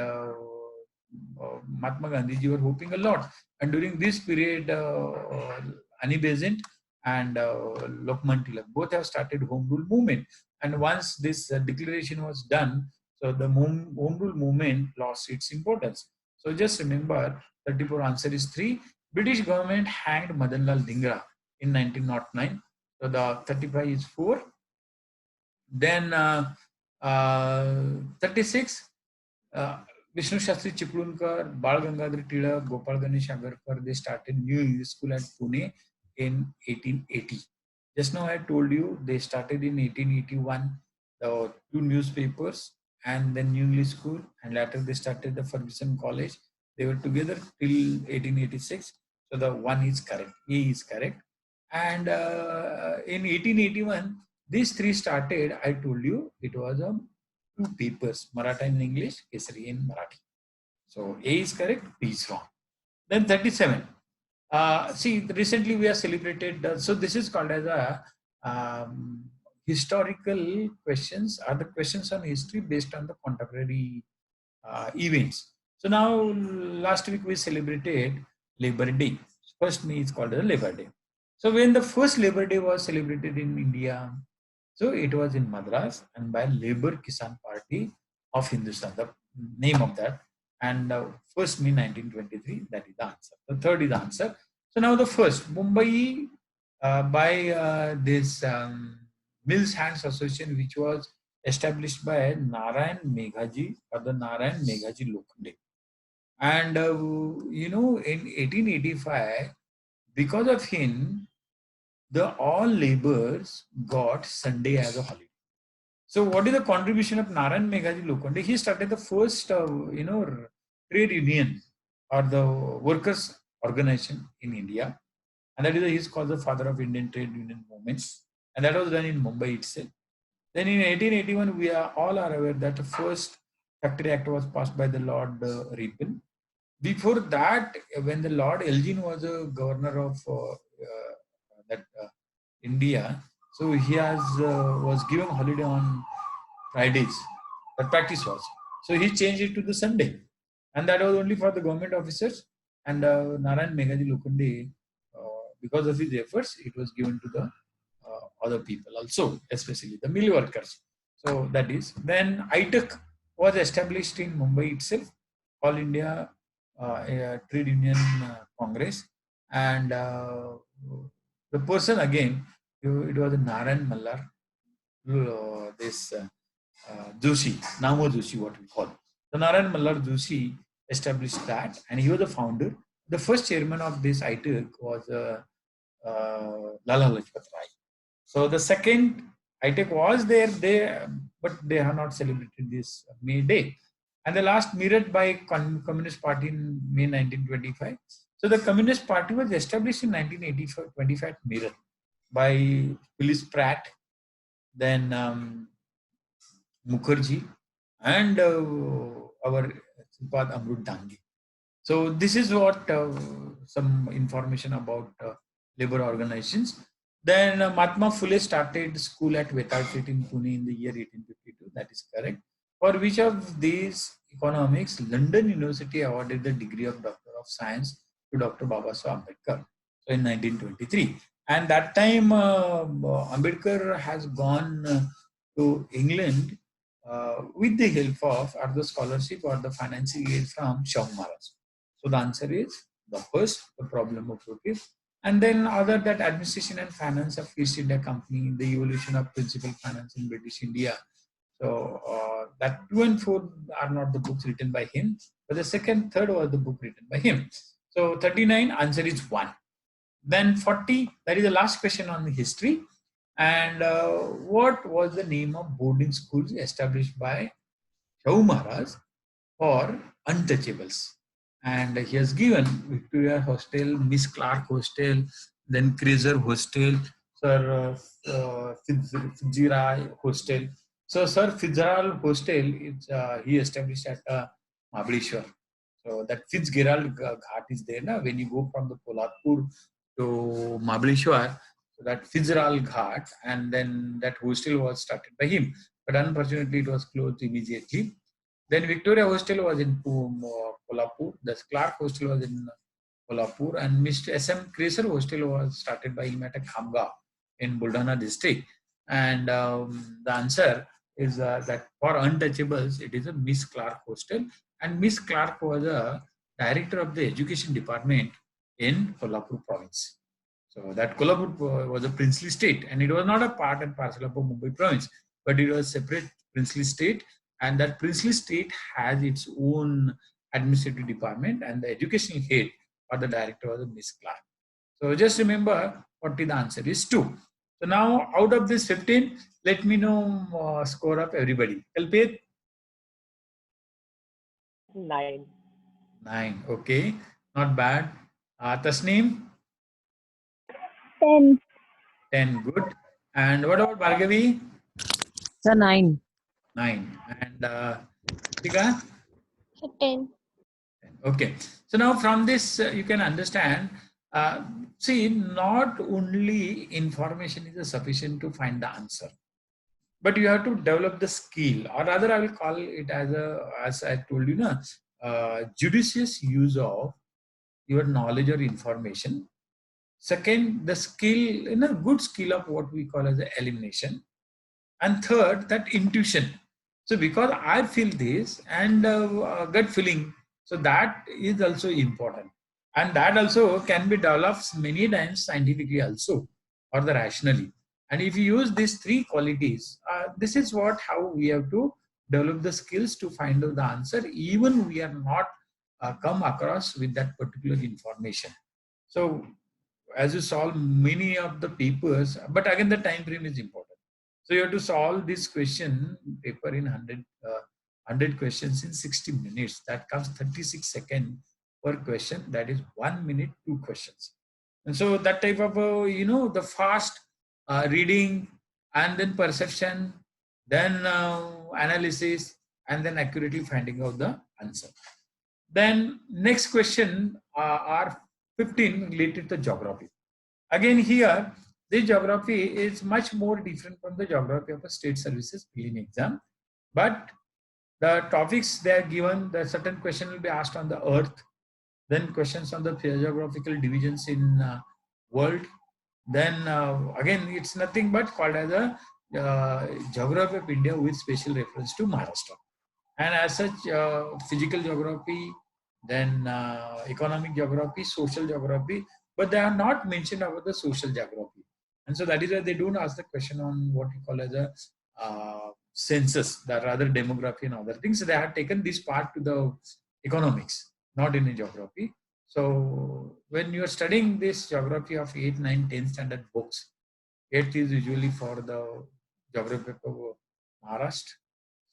Mahatma Gandhiji were hoping a lot. And during this period, Annie Besant and Lokman Tilak both have started Home Rule Movement. And once this declaration was done, so the Home Rule Movement lost its importance. So just remember, 34 answer is 3. British government hanged Madan Lal Dhingra in 1909. So the 35 is 4. Then 36, Vishnu Shastri Chiplunker, Bal Gangadhar Tilak, Gopal Ganesh Agarkar, they started New English School at Pune in 1880. Just now I told you they started in 1881, the 2 newspapers and then New English School, and later they started the Ferguson College. They were together till 1886. So the 1 is correct, A is correct. And in 1881, these 3 started, I told you, it was 2 papers, Maratha in English, Kesari in Marathi. So A is correct, B is wrong. Then 37. See, recently we have celebrated, so this is called as a historical questions, are the questions on history based on the contemporary events. So now, last week we celebrated Labor Day. First May is called as Labor Day. So when the first Labor Day was celebrated in India, so it was in Madras and by Labour Kisan Party of Hindustan, the name of that. And first May 1923, that is the answer. The third is the answer. So now the first, Mumbai by this Mills Hands Association, which was established by Narayan Meghaji or the Narayan Meghaji Lokhande. And in 1885, because of him, the all laborers got Sunday as a holiday. So what is the contribution of Narayan Meghaji Lokhande? He started the first, trade union or the workers organization in India. And that is why he is called the father of Indian trade union movement. And that was done in Mumbai itself. Then in 1881, we are all are aware that the first Factory Act was passed by the Lord Ripon. Before that, when the Lord Elgin was a governor of that India, so he has was given holiday on Fridays. That practice was. So he changed it to the Sunday, and that was only for the government officers. And Narayan Meghaji Lokhande, because of his efforts, it was given to the other people also, especially the mill workers. So that is. Then ITUC was established in Mumbai itself, All India Trade Union Congress, and the person again, it was Narayan Mallar, this Joshi, Namo Joshi, what we call. So Narayan Mallar Joshi established that, and he was the founder. The first chairman of this ITUC was Lala Lajpat Rai. So the second ITUC was there, but they have not celebrated this May Day. And the last mirrored by Communist Party in May 1925. So the Communist Party was established in 1925 mirror by Phyllis Pratt, then Mukherjee, and our Sripad Amrut Dangi. So this is what some information about labor organizations. Then Mahatma Phule started school at Vetalpet in Pune in the year 1852. That is correct. For which of these economics, London University awarded the degree of Doctor of Science to Dr. Babasaheb Ambedkar. So in 1923. And that time Ambedkar has gone to England with the help of or the scholarship or the financing aid from Shahu Maharaj. So the answer is the first, the problem of rupees. And then other that administration and finance of East India Company, the evolution of principal finance in British India. So that 2 and 4 are not the books written by him, but the second, third was the book written by him. So 39, answer is 1. Then 40, that is the last question on the history. And what was the name of boarding schools established by Shahu Maharaj for untouchables? And he has given Victoria Hostel, Miss Clark Hostel, then Fraser Hostel, Sir Fitzgerald Hostel. So Sir Fitzgerald Hostel is he established at Mahabaleshwar. So that Fitzgerald Ghat is there now. When you go from the Polatpur to Mahabaleshwar, so that Fitzgerald Ghat, and then that hostel was started by him. But unfortunately, it was closed immediately. Then Victoria Hostel was in Kolhapur. The Clark Hostel was in Kolhapur, and Mr. S.M. Kraser Hostel was started by him at a Khamgaon in Buldana district. And the answer is that for untouchables, it is a Miss Clark Hostel. And Miss Clark was a director of the education department in Kolhapur province. So that Kolhapur was a princely state, and it was not a part and parcel of a Mumbai province, but it was a separate princely state. And that princely state has its own administrative department, and the educational head or the director was Miss Clark. So just remember what the answer is 2. So now out of this 15, let me know score of everybody. Kalpit? 9. 9. Okay, not bad. Tasneem? 10. 10. Good. And what about Bhargavi? Sir, 9. 9. And Tika? 10. Okay. So now from this, you can understand, see, not only information is sufficient to find the answer, but you have to develop the skill, or rather I will call it as I told you, judicious use of your knowledge or information. Second, the skill, good skill of what we call as the elimination. And third, that intuition. So because I feel this and gut feeling, so that is also important. And that also can be developed many times scientifically also, or the rationally. And if you use these 3 qualities, this is how we have to develop the skills to find out the answer, even we are not come across with that particular information. So as you solve many of the papers, but again the time frame is important. So you have to solve this question paper in 100 questions in 60 minutes. That comes 36 seconds per question. That is 1 minute, 2 questions. And so that type of, the fast reading and then perception, then analysis, and then accurately finding out the answer. Then next question are 15 related to geography. Again here, this geography is much more different from the geography of a state services prelim exam. But the topics they are given, the certain question will be asked on the earth, then questions on the geographical divisions in world. Then again, it's nothing but called as a geography of India with special reference to Maharashtra. And as such, physical geography, then economic geography, social geography, but they are not mentioned about the social geography. And so that is why they don't ask the question on what you call as a census, that rather demography and other things. So they have taken this part to the economics, not in the geography. So when you are studying this geography of 8, 9, 10 standard books, 8th is usually for the geography of Maharashtra.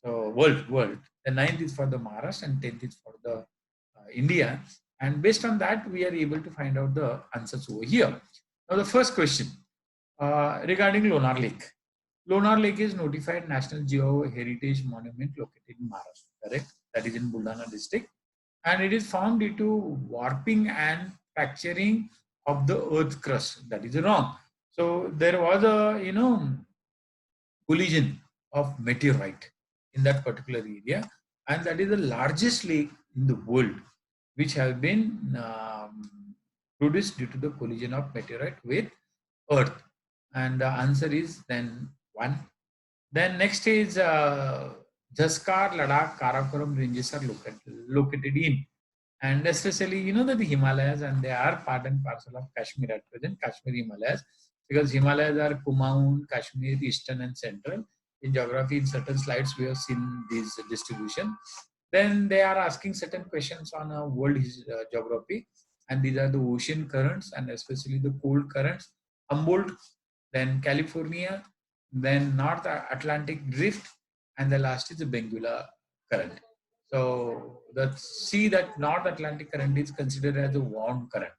So world. The 9th is for the Maharashtra and 10th is for the India. And based on that, we are able to find out the answers over here. Now the first question regarding Lonar Lake. Lonar Lake is notified National Geo-Heritage Monument located in Maharashtra, correct? That is in Buldana district. And it is found due to warping and fracturing of the earth crust. That is wrong. So there was a, collision of meteorite in that particular area, and that is the largest lake in the world which have been produced due to the collision of meteorite with earth. And the answer is then 1. Then next is Jaskar, Ladakh, Karakoram ranges are located in, and especially that the Himalayas, and they are part and parcel of Kashmir at present, Kashmir Himalayas, because Himalayas are Kumaun, Kashmir, Eastern and Central. In geography, in certain slides, we have seen this distribution. Then they are asking certain questions on world geography, and these are the ocean currents and especially the cold currents, Humboldt, then California, then North Atlantic Drift, and the last is the Benguela current. So see that North Atlantic current is considered as a warm current,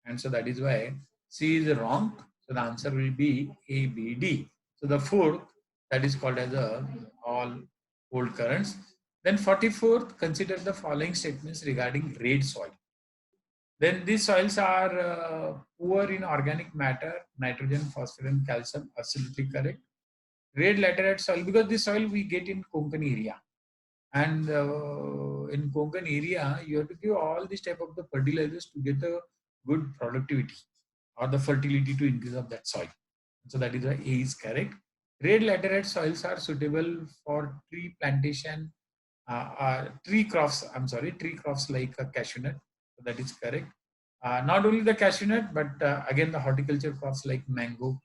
and so that is why C is wrong. So the answer will be A, B, D. So the fourth, that is called as all cold currents. Then 44th, consider the following statements regarding red soil. Then these soils are poor in organic matter, nitrogen, phosphorus, and calcium. Absolutely correct. Red laterite soil, because this soil we get in Konkan area. And in Konkan area, you have to give all these type of the fertilizers to get a good productivity or the fertility to increase of that soil. So that is why A is correct. Red laterite soils are suitable for tree plantation, tree crops like a cashew nut. So that is correct. Not only the cashew nut, but again the horticulture crops like mango,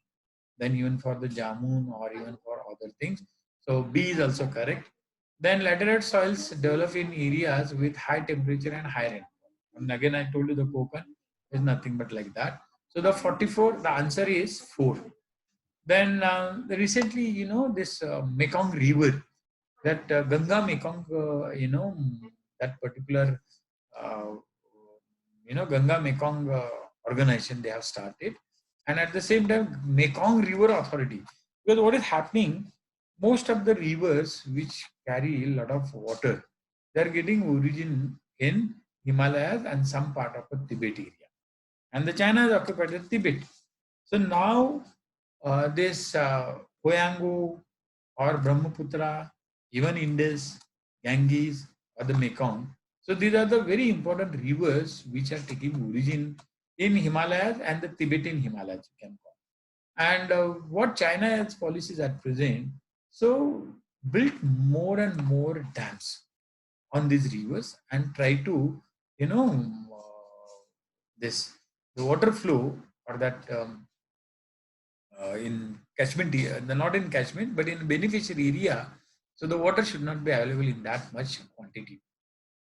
then even for the jamun or even for other things. So B is also correct. Then laterite soils develop in areas with high temperature and high rainfall. And again, I told you the Konkan is nothing but like that. So the 44, the answer is 4. Then recently, this Mekong River, that Ganga Mekong, that particular, uh, Ganga Mekong organization they have started. And at the same time, Mekong River Authority. Because what is happening, most of the rivers which carry a lot of water, they are getting origin in Himalayas and some part of the Tibet area. And the China has occupied the Tibet. So now this Hoyangu or Brahmaputra, even Indus, Ganges or the Mekong. So these are the very important rivers which are taking origin in Himalayas and the Tibetan Himalayas, you can call. And what China has policies at present, so built more and more dams on these rivers and try to, this the water flow or that in catchment, not in catchment, but in beneficiary area. So the water should not be available in that much quantity.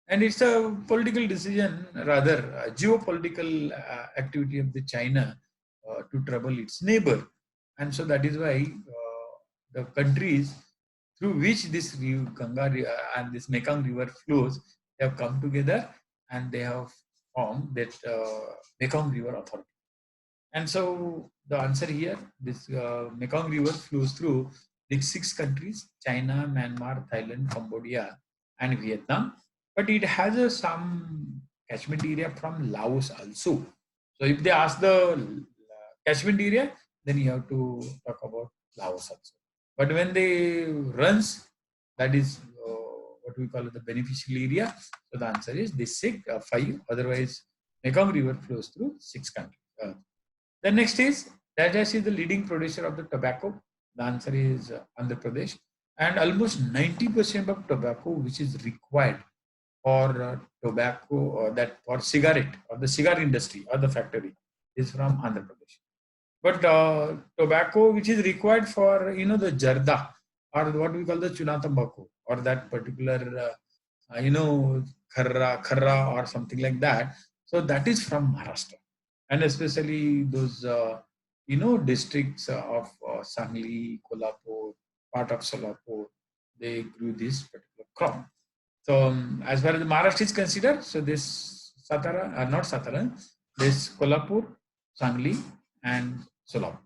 And it's a political decision, rather geopolitical activity of the China to trouble its neighbor. And so that is why the countries through which this and this Mekong River flows, they have come together and they have formed that Mekong River Authority. And so the answer here, this Mekong River flows through the 6 countries: China, Myanmar, Thailand, Cambodia, and Vietnam. But it has some catchment area from Laos also. So if they ask the catchment area, then you have to talk about Laos also. But when they runs, that is what we call the beneficial area. So the answer is this 5. Otherwise, Mekong River flows through 6 countries. The next is, Rajasthan is the leading producer of the tobacco. The answer is Andhra Pradesh. And almost 90% of tobacco which is required for tobacco or that for cigarette or the cigar industry or the factory is from Andhra Pradesh. But tobacco which is required for the jarda or what we call the chuna tobacco or that particular kharra or something like that. So that is from Maharashtra, and especially those districts of Sangli, Kolhapur, part of Solapur, they grew this particular crop. So as far as the Maharashtra is considered, so this not Satara, this Kolhapur, Sangli, and Solapur.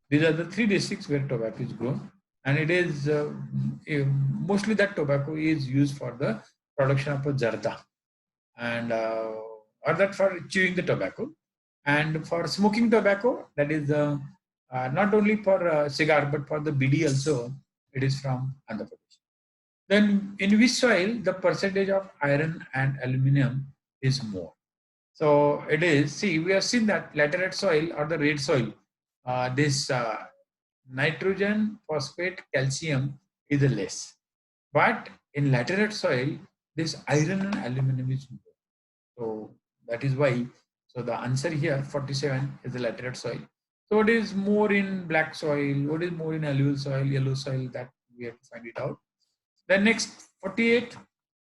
These are the 3 districts where tobacco is grown, and it is mostly that tobacco is used for the production of a jarda, and or that for chewing the tobacco, and for smoking tobacco, that is not only for cigar but for the bidi also, it is from Andhra Pradesh. Then in which soil the percentage of iron and aluminum is more? So it is, see, we have seen that laterite soil or the red soil, this nitrogen, phosphate, calcium is less. But in laterite soil, this iron and aluminum is more. So that is why. So the answer here, 47, is the laterite soil. So what is more in black soil? What is more in alluvial soil, yellow soil? That we have to find it out. Then next, 48,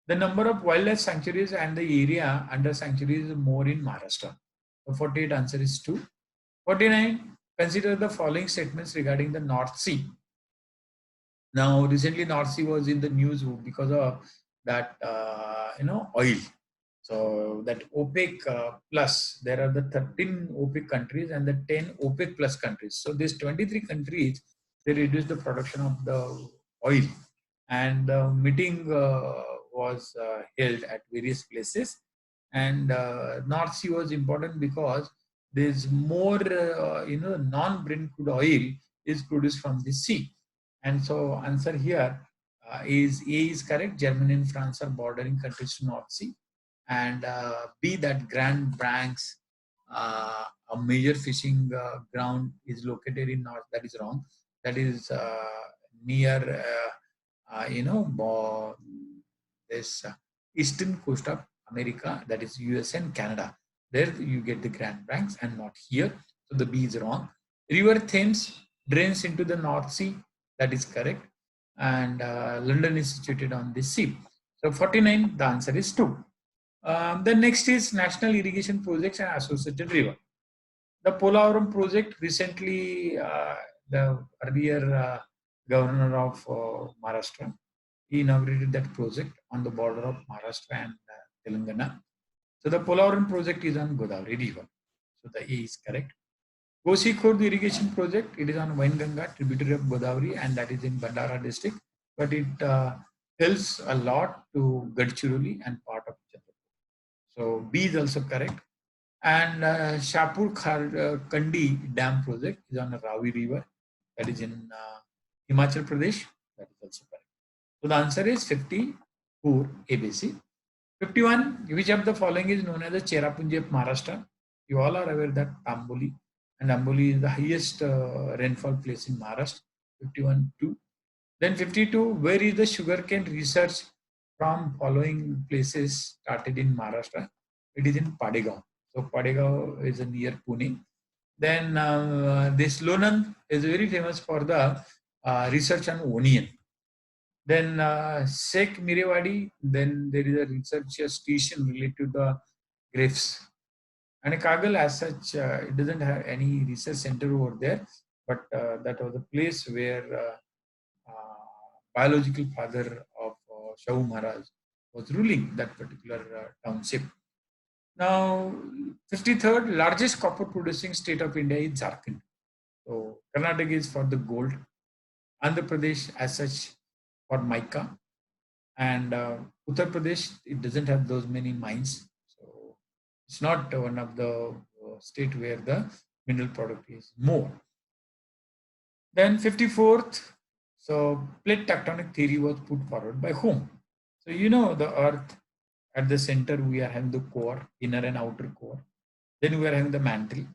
the number of wildlife sanctuaries and the area under sanctuaries is more in Maharashtra. So 48 answer is 2. 49, consider the following statements regarding the North Sea. Now, recently North Sea was in the news because of that, oil. So that OPEC plus, there are the 13 OPEC countries and the 10 OPEC plus countries. So these 23 countries, they reduced the production of the oil, and the meeting was held at various places. And North Sea was important because there's more, non-Brent crude oil is produced from the sea. And so answer here is A is correct. Germany and France are bordering countries to North Sea. And B, that Grand Banks, a major fishing ground, is located in North. That is wrong. That is near, this eastern coast of America, that is US and Canada. There you get the Grand Banks and not here. So the B is wrong. River Thames drains into the North Sea. That is correct. And London is situated on this sea. So 49, the answer is 2. The next is National Irrigation Projects and Associated River. The Polavaram project, recently the earlier governor of Maharashtra, he inaugurated that project on the border of Maharashtra and Telangana. So the Polavaram project is on Godavari River. So the A is correct. Kosi Khurd irrigation project, it is on Wainganga, tributary of Godavari, and that is in Bandara district. But it helps a lot to Gadchiroli and part of Chhatrapur. So B is also correct. And Shapur Kandi Dam project is on the Ravi River, that is in Himachal Pradesh. That is also correct. So the answer is 54 ABC. 51, which of the following is known as the Cherrapunji of Maharashtra? You all are aware that Amboli, and Amboli is the highest rainfall place in Maharashtra. 51, 2. Then 52, where is the sugarcane research from following places started in Maharashtra? It is in Padegaon. So Padegaon is near Pune. Then this Lonan is very famous for the research on onion. Then Sheikh Mirewadi, then there is a research station related to the grapes. And Kagal as such, it doesn't have any research center over there, but that was a place where biological father of Shahu Maharaj was ruling that particular township. Now, 53rd largest copper producing state of India is Jharkhand. So, Karnataka is for the gold, Andhra Pradesh as such for mica, and Uttar Pradesh, it doesn't have those many mines. So, it's not one of the state where the mineral product is more. Then 54th, so plate tectonic theory was put forward by whom? So you know the earth at the center we are having the core, inner and outer core. Then we are having the mantle.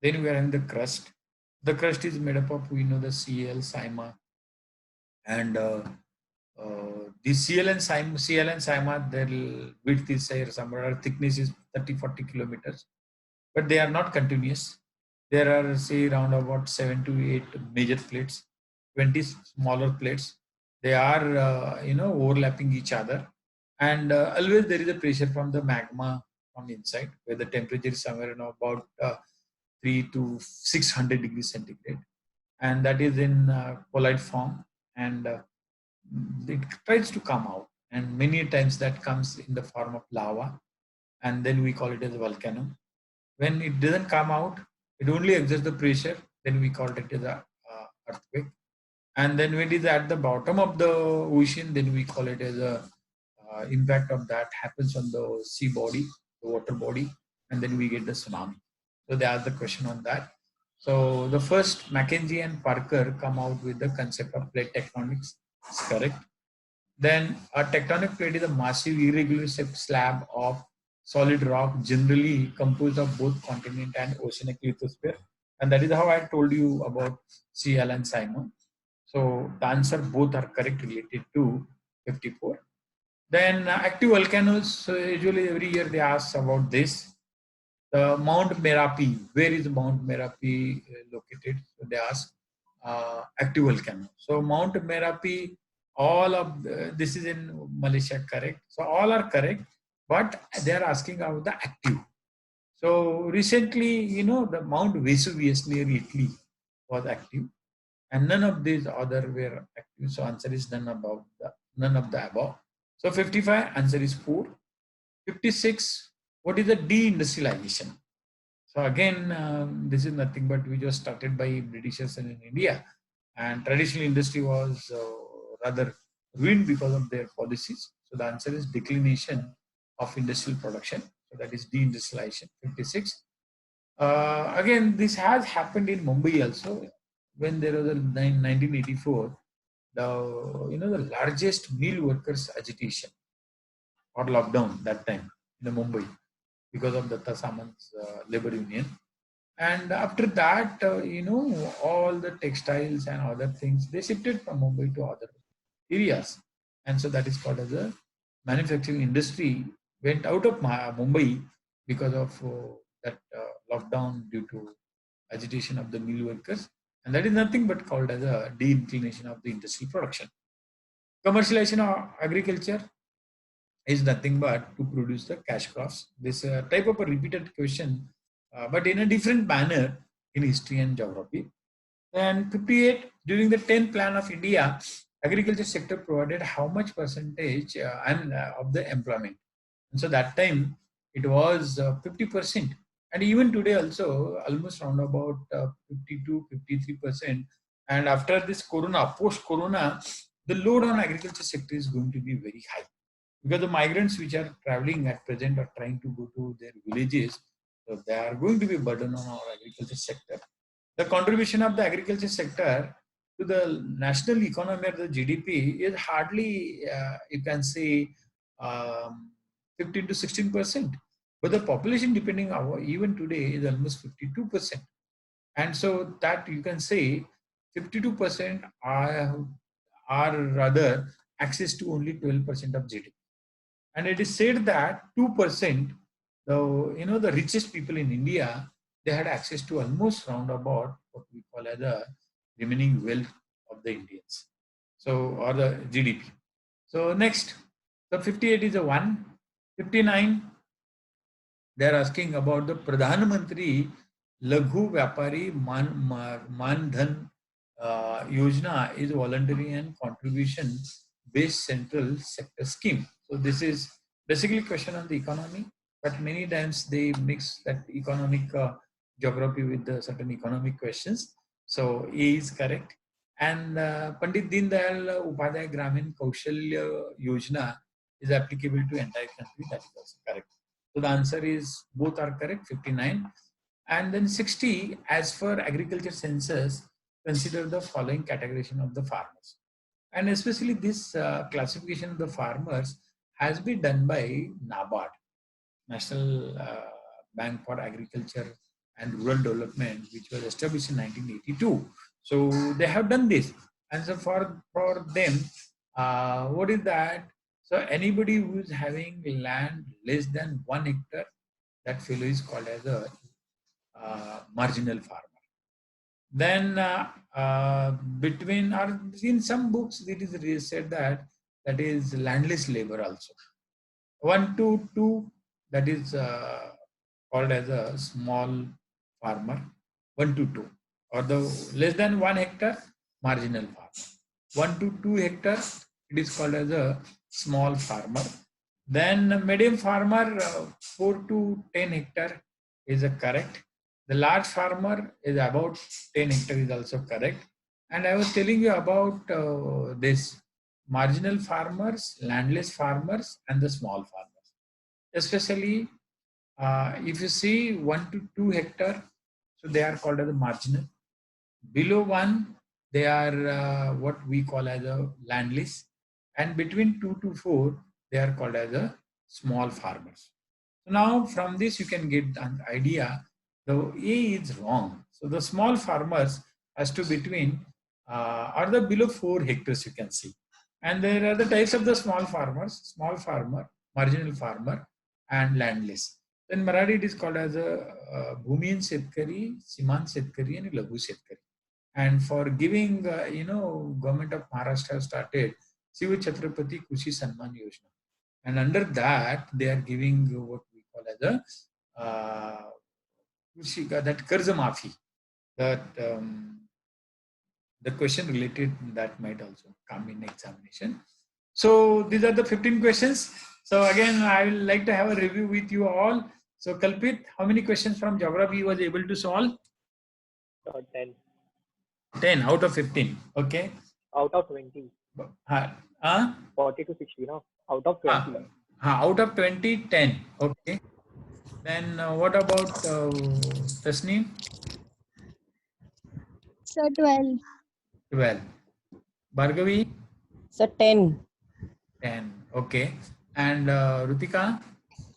Then we are having the crust. The crust is made up of, we know, the Cl, Sima, and the Cl and Sima, their width is somewhere, thickness is 30-40 kilometers, but they are not continuous. There are, say, around about 7 to 8 major plates, 20 smaller plates. They are, overlapping each other. And always there is a pressure from the magma from inside, where the temperature is somewhere about 3 to 600 degrees centigrade. And that is in colloid form. And it tries to come out. And many times that comes in the form of lava. And then we call it as a volcano. When it doesn't come out, it only exerts the pressure, then we call it as a earthquake. And then when it is at the bottom of the ocean, then we call it as a impact of that happens on the sea body, the water body, and then we get the tsunami. So they asked the question on that. So the first Mackenzie and Parker come out with the concept of plate tectonics. It's correct. Then a tectonic plate is a massive irregular slab of solid rock, generally composed of both continent and oceanic lithosphere. And that is how I told you about Cl and Simon. So the answer both are correct related to 54. Then active volcanoes, so usually every year they ask about this. The Mount Merapi, where is Mount Merapi located? So they ask active volcano. So Mount Merapi, all of this is in Malaysia, correct? So all are correct, but they are asking about the active. So recently, the Mount Vesuvius near Italy was active, and none of these other were active. So answer is none of the above. So 55, answer is 4. 56, what is the deindustrialization? So again, this is nothing but we just started by Britishers in India, and traditional industry was rather ruined because of their policies. So the answer is declination of industrial production. So that is deindustrialization. 56. Again, this has happened in Mumbai also when there was a 1984, the largest mill workers agitation or lockdown that time in Mumbai because of the Saman's labor union. And after that, all the textiles and other things, they shifted from Mumbai to other areas. And so that is called as a manufacturing industry went out of Mumbai because of that lockdown due to agitation of the mill workers. And that is nothing but called as a de-inclination of the industrial production. Commercialization of agriculture is nothing but to produce the cash crops. This type of a repeated question, but in a different manner in history and geography. And 58, during the 10th plan of India, agriculture sector provided how much percentage of the employment. And so that time it was 50%. And even today also almost around about 52, 53%. And after this corona, post-corona, the load on agriculture sector is going to be very high because the migrants which are traveling at present are trying to go to their villages. So they are going to be a burden on our agriculture sector. The contribution of the agriculture sector to the national economy or the GDP is hardly, you can say, 15 to 16%. But the population depending on even today is almost 52%. And so that you can say 52% are rather access to only 12% of GDP. And it is said that 2%, the richest people in India, they had access to almost round about what we call as the remaining wealth of the Indians. So, or the GDP. So next, so 58 is a 1. 59, they are asking about the Pradhan Mantri Laghu Vyapari Man Dhan Yojana is voluntary and contribution based central sector scheme. So this is basically question on the economy, but many times they mix that economic geography with the certain economic questions. So A is correct. And Pandit Deen Dayal Upadhyay Gramin Kaushalya Yojana is applicable to entire country. That is also correct. So the answer is both are correct, 59. And then 60, as for agriculture census, consider the following categorization of the farmers. And especially this classification of the farmers has been done by NABARD, National Bank for Agriculture and Rural Development, which was established in 1982. So they have done this. And so for them, what is that? So anybody who is having land less than 1 hectare, that fellow is called as a marginal farmer. Then between, or in some books, it is said that that is landless labor also. 1 to 2, that is called as a small farmer. 1 to 2, or the less than 1 hectare, marginal farmer. 1 to 2 hectares, it is called as a small farmer. Then medium farmer, 4 to 10 hectare is a correct. The large farmer is about 10 hectare is also correct. And I was telling you about this marginal farmers, landless farmers, and the small farmers. Especially if you see 1 to 2 hectare, so they are called as a marginal. Below 1, they are what we call as a landless. And between 2 to 4, they are called as a small farmers. So now from this you can get an idea. The A is wrong. So the small farmers has to between or the below 4 hectares you can see. And there are the types of the small farmers: small farmer, marginal farmer, and landless. In Marathi it is called as a Bhumiyan Shetkari, Simant Shetkari, and Laghu Shetkari. And for giving, government of Maharashtra started Shiva Chhatrapati Kushi Sanman Yojana. And under that, they are giving what we call as a that Karza Mafi. That the question related that might also come in examination. So these are the 15 questions. So again, I will like to have a review with you all. So Kalpit, how many questions from geography you was able to solve? 10. 10 out of 15. Okay. Out of 20. 40 to 60, no? Out of 20. Out of 20, 10. Okay. Then what about Tasneem? Sir, 12. 12. Bhargavi? So 10. 10. Okay. And Rutika?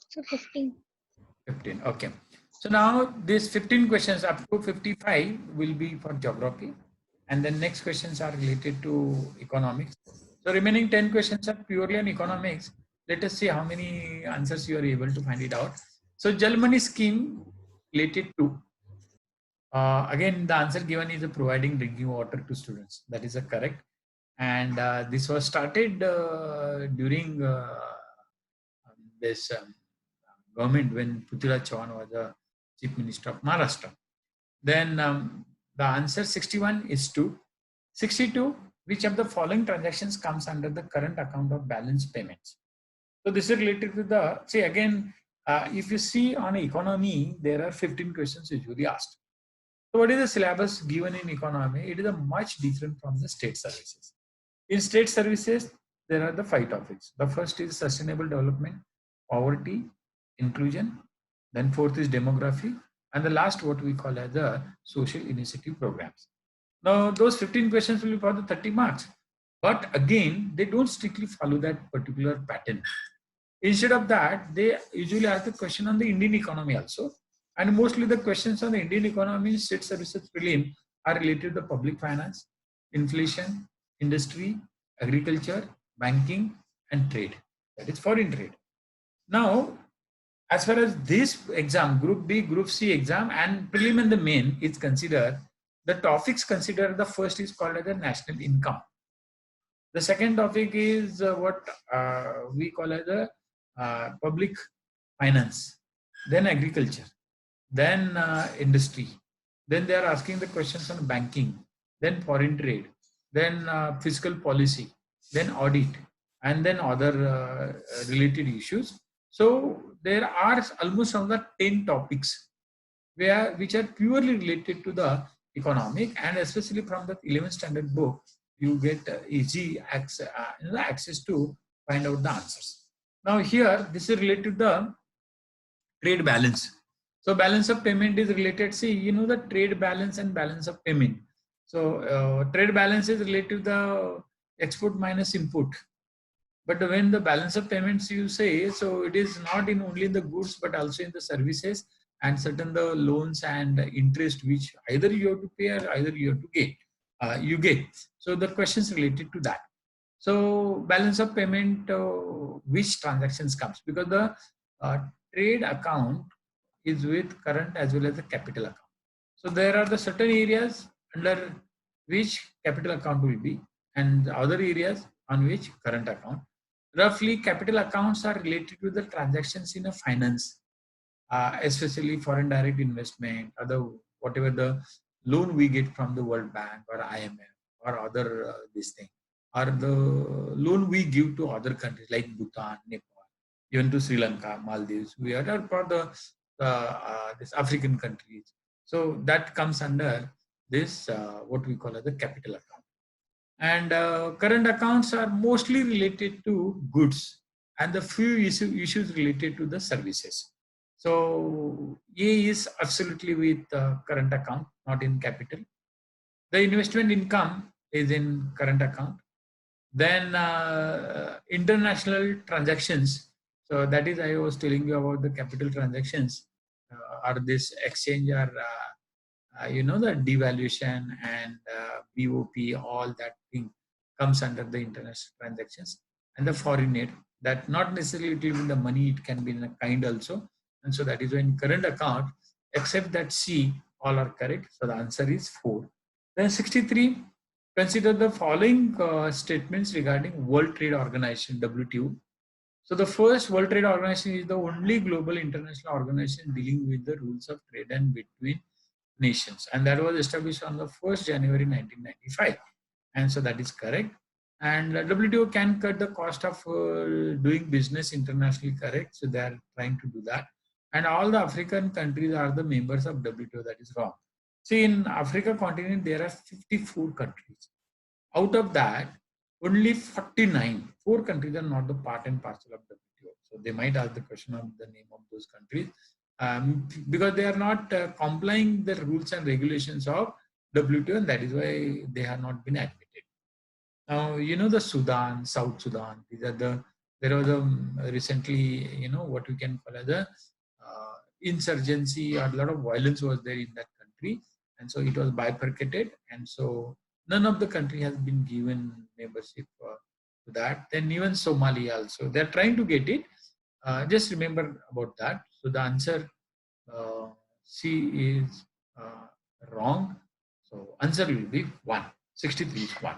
So 15. 15. Okay. So now these 15 questions up to 55 will be for geography. And then next questions are related to economics. So remaining 10 questions are purely on economics. Let us see how many answers you are able to find it out. So Jal Money scheme related to, again, the answer given is providing drinking water to students. That is correct. And this was started during this government when Prithviraj Chauhan was the Chief Minister of Maharashtra. Then the answer 61 is 2. 62, which of the following transactions comes under the current account of balance payments? So this is related to the, see again, if you see on economy, there are 15 questions usually asked. So what is the syllabus given in economy? It is a much different from the state services. In state services, there are the 5 topics. The first is sustainable development, poverty, inclusion. Then fourth is demography. And the last, what we call as the social initiative programs. Now, those 15 questions will be for the 30 marks. But again, they don't strictly follow that particular pattern. Instead of that, they usually ask the question on the Indian economy also. And mostly the questions on the Indian economy, state services prelim are related to the public finance, inflation, industry, agriculture, banking, and trade. That is foreign trade. Now, as far as this exam, Group B, Group C exam, and prelim and the main is considered, the topics considered, the first is called as the national income. The second topic is what we call as the public finance, then agriculture, then industry. Then they are asking the questions on banking, then foreign trade, then fiscal policy, then audit, and then other related issues. So there are almost another 10 topics which are purely related to the economic, and especially from the 11th standard book, you get easy access to find out the answers. Now here, this is related to the trade balance. So balance of payment is related, see, you know, the trade balance and balance of payment. So trade balance is related to the export minus input. But when the balance of payments you say, so it is not in only in the goods, but also in the services and certain the loans and interest, which either you have to pay or either you have to get, you get. So the questions related to that. So balance of payment, which transactions comes, because the trade account is with current as well as the capital account. So there are the certain areas under which capital account will be, and other areas on which current account. Roughly, capital accounts are related to the transactions in a finance, especially foreign direct investment, other whatever the loan we get from the World Bank or IMF or other this thing, or the loan we give to other countries like Bhutan, Nepal, even to Sri Lanka, Maldives. We are for the this African countries. So that comes under this what we call as the capital account. And current accounts are mostly related to goods and the few issues related to the services. So A is absolutely with current account, not in capital. The investment income is in current account. Then international transactions. So that is, I was telling you about the capital transactions, or this exchange, or you know, the devaluation and BOP, all that thing comes under the international transactions. And the foreign aid, that not necessarily it will be the money, it can be in a kind also. And so that is when current account, except that C, all are correct. So the answer is 4. Then 63, consider the following statements regarding World Trade Organization, WTO. So the first, World Trade Organization is the only global international organization dealing with the rules of trade and between nations, and that was established on the 1st January 1995, and so that is correct. And WTO can cut the cost of doing business internationally, correct, so they are trying to do that. And all the African countries are the members of WTO, that is wrong. See, in Africa continent there are 54 countries. Out of that, only 49, 4 countries are not the part and parcel of WTO. So they might ask the question of the name of those countries, because they are not complying the rules and regulations of WTO, and that is why they have not been admitted. Now, you know, the Sudan, South Sudan, these are the, there was a recently, you know, what we can call as a insurgency, or a lot of violence was there in that country, and so it was bifurcated, and so none of the country has been given membership to that. Then even Somalia also, they're trying to get it. Just remember about that. So the answer C is wrong. So answer will be 1. 63 is 1.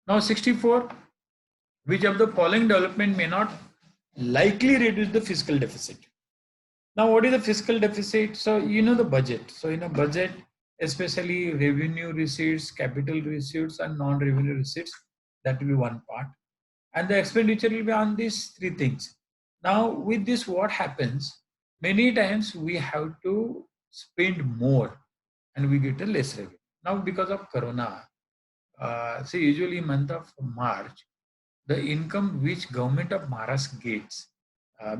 Now 64, which of the following development may not likely reduce the fiscal deficit? Now what is the fiscal deficit? So you know the budget. So in a budget, especially revenue receipts, capital receipts, and non-revenue receipts, that will be one part. And the expenditure will be on these 3 things. Now with this, what happens? Many times we have to spend more and we get a less revenue. Now because of Corona, see, usually month of March, the income which government of Maharashtra gets,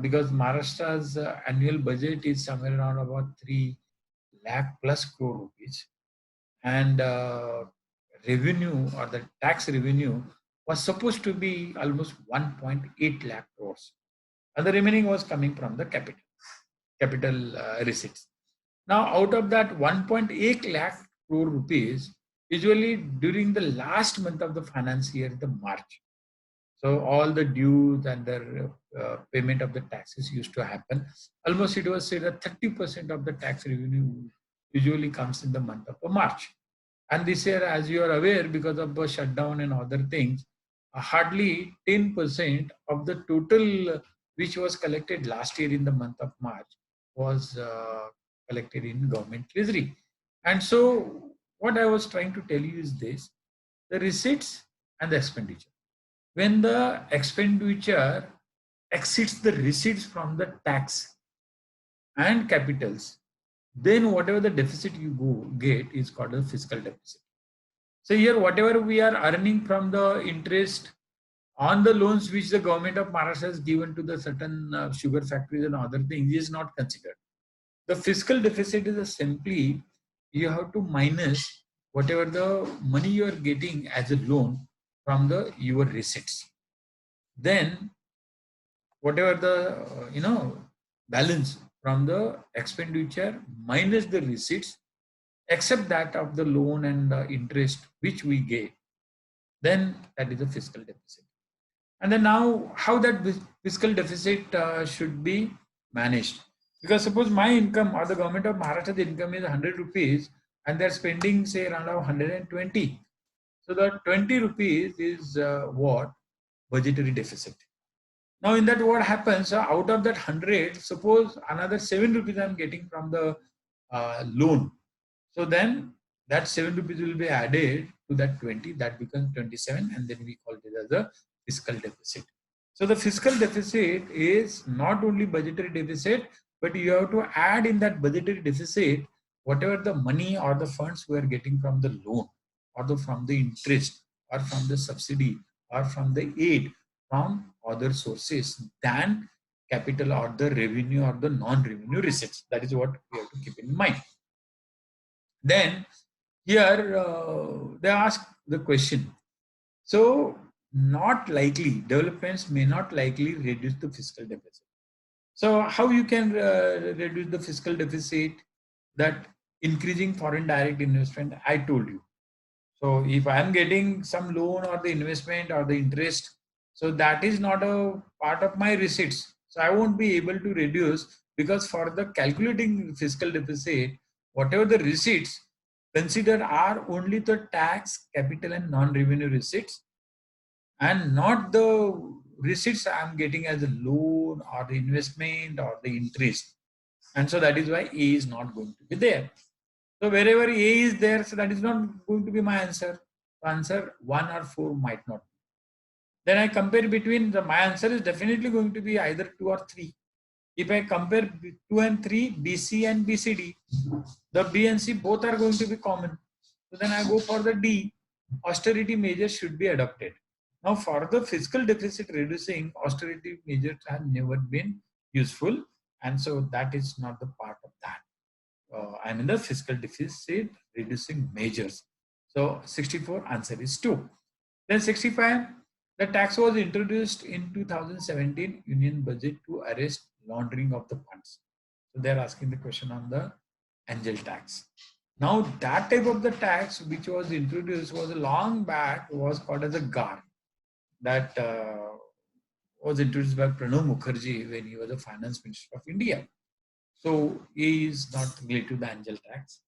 because Maharashtra's annual budget is somewhere around about 3 lakh plus crore rupees, and revenue, or the tax revenue, was supposed to be almost 1.8 lakh crores, and the remaining was coming from the capital receipts. Now out of that 1.8 lakh crore rupees, usually during the last month of the finance year, the March, so all the dues and the payment of the taxes used to happen. Almost it was said that 30% of the tax revenue usually comes in the month of March. And this year, as you are aware, because of the shutdown and other things, hardly 10% of the total which was collected last year in the month of March was collected in government treasury. And so what I was trying to tell you is this: the receipts and the expenditure. When the expenditure exceeds the receipts from the tax and capitals, then whatever the deficit you get is called a fiscal deficit. So here, whatever we are earning from the interest on the loans which the government of Maharashtra has given to the certain sugar factories and other things is not considered. The fiscal deficit is simply you have to minus whatever the money you are getting as a loan from the your receipts. Then whatever the balance from the expenditure minus the receipts, except that of the loan and the interest which we get, then that is a fiscal deficit. And then now how that fiscal deficit should be managed. Because suppose my income or the government of Maharashtra's income is 100 rupees and they're spending say around 120. So the 20 rupees is what? Budgetary deficit. Now in that what happens, out of that 100, suppose another 7 rupees I'm getting from the loan. So then that 7 rupees will be added to that 20, that becomes 27, and then we call it as a fiscal deficit. So the fiscal deficit is not only budgetary deficit, but you have to add in that budgetary deficit whatever the money or the funds we are getting from the loan or from the interest or from the subsidy or from the aid from other sources than capital or the revenue or the non-revenue receipts. That is what we have to keep in mind. Then here they ask the question. So not likely, developments may not likely reduce the fiscal deficit. So how you can reduce the fiscal deficit? That increasing foreign direct investment, I told you. So if I am getting some loan or the investment or the interest, so that is not a part of my receipts. So I won't be able to reduce, because for the calculating fiscal deficit, whatever the receipts considered are only the tax, capital and non-revenue receipts, and not the receipts I am getting as a loan or the investment or the interest. And so that is why A is not going to be there. So wherever A is there, so that is not going to be my answer. The answer 1 or 4 might not be. Then I compare between my answer is definitely going to be either 2 or 3. If I compare 2 and 3, BC and BCD, the B and C both are going to be common. So then I go for the D. Austerity measures should be adopted. Now for the fiscal deficit reducing, austerity measures have never been useful, and so that is not the part of that. I'm in the fiscal deficit reducing measures. So 64 answer is 2. Then 65, the tax was introduced in 2017 Union budget to arrest laundering of the funds. So they're asking the question on the angel tax. Now that type of the tax which was introduced was a long back, was called as a GAR. That was introduced by Pranav Mukherjee when he was the finance minister of India. So A is not related to the angel tax.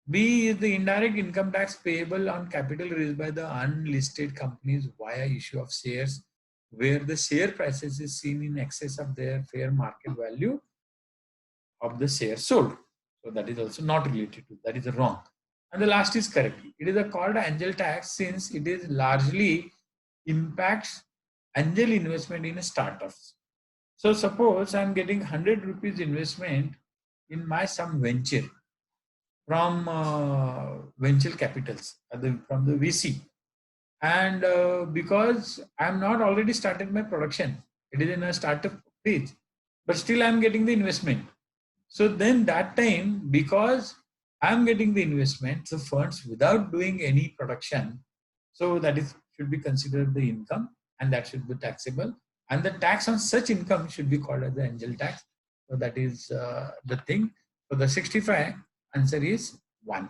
B is the indirect income tax payable on capital raised by the unlisted companies via issue of shares, where the share prices is seen in excess of their fair market value of the share sold. So that is also not related to, that is wrong. And the last is correct. It is called angel tax since it is largely impacts angel investment in startups. So suppose I am getting 100 rupees investment in my some venture from venture capitals, from the VC. And because I am not already started my production, it is in a startup stage, but still I am getting the investment. So then that time, because I am getting the investment, the funds without doing any production, so that is should be considered the income, and that should be taxable. And the tax on such income should be called as the angel tax. So that is the thing. So the 65 answer is 1.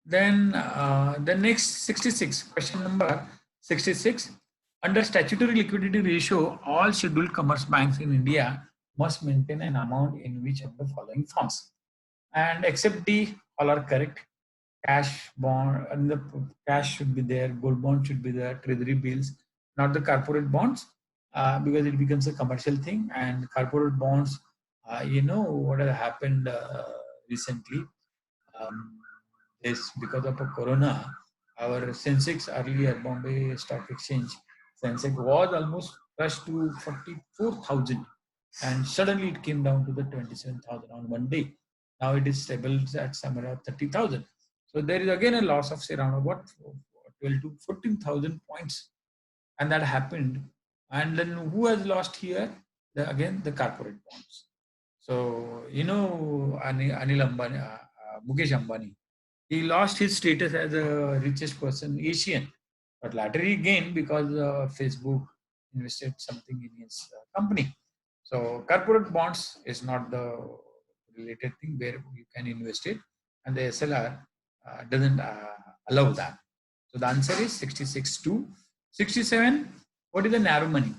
Then the next 66, question number 66. Under statutory liquidity ratio, all scheduled commerce banks in India must maintain an amount in which of the following forms. And except D, all are correct. cash bond, and the cash should be there, gold bond should be there, treasury bills, not the corporate bonds, because it becomes a commercial thing. And corporate bonds, you know what has happened recently. Um, is because of a corona, our Sensex earlier, Bombay Stock Exchange, Sensex was almost crushed to 44,000, and suddenly it came down to the 27,000 on one day. Now it is stable at somewhere around 30,000. So there is again a loss of say around about 12 to 14,000 points, and that happened. And then who has lost here? Again, the corporate bonds. So you know Anil Ambani, Mukesh Ambani, he lost his status as the richest person Asian, but later he gained because Facebook invested something in his company. So corporate bonds is not the related thing where you can invest it, and the SLR doesn't allow that. So the answer is 66 to 67. What is the narrow money?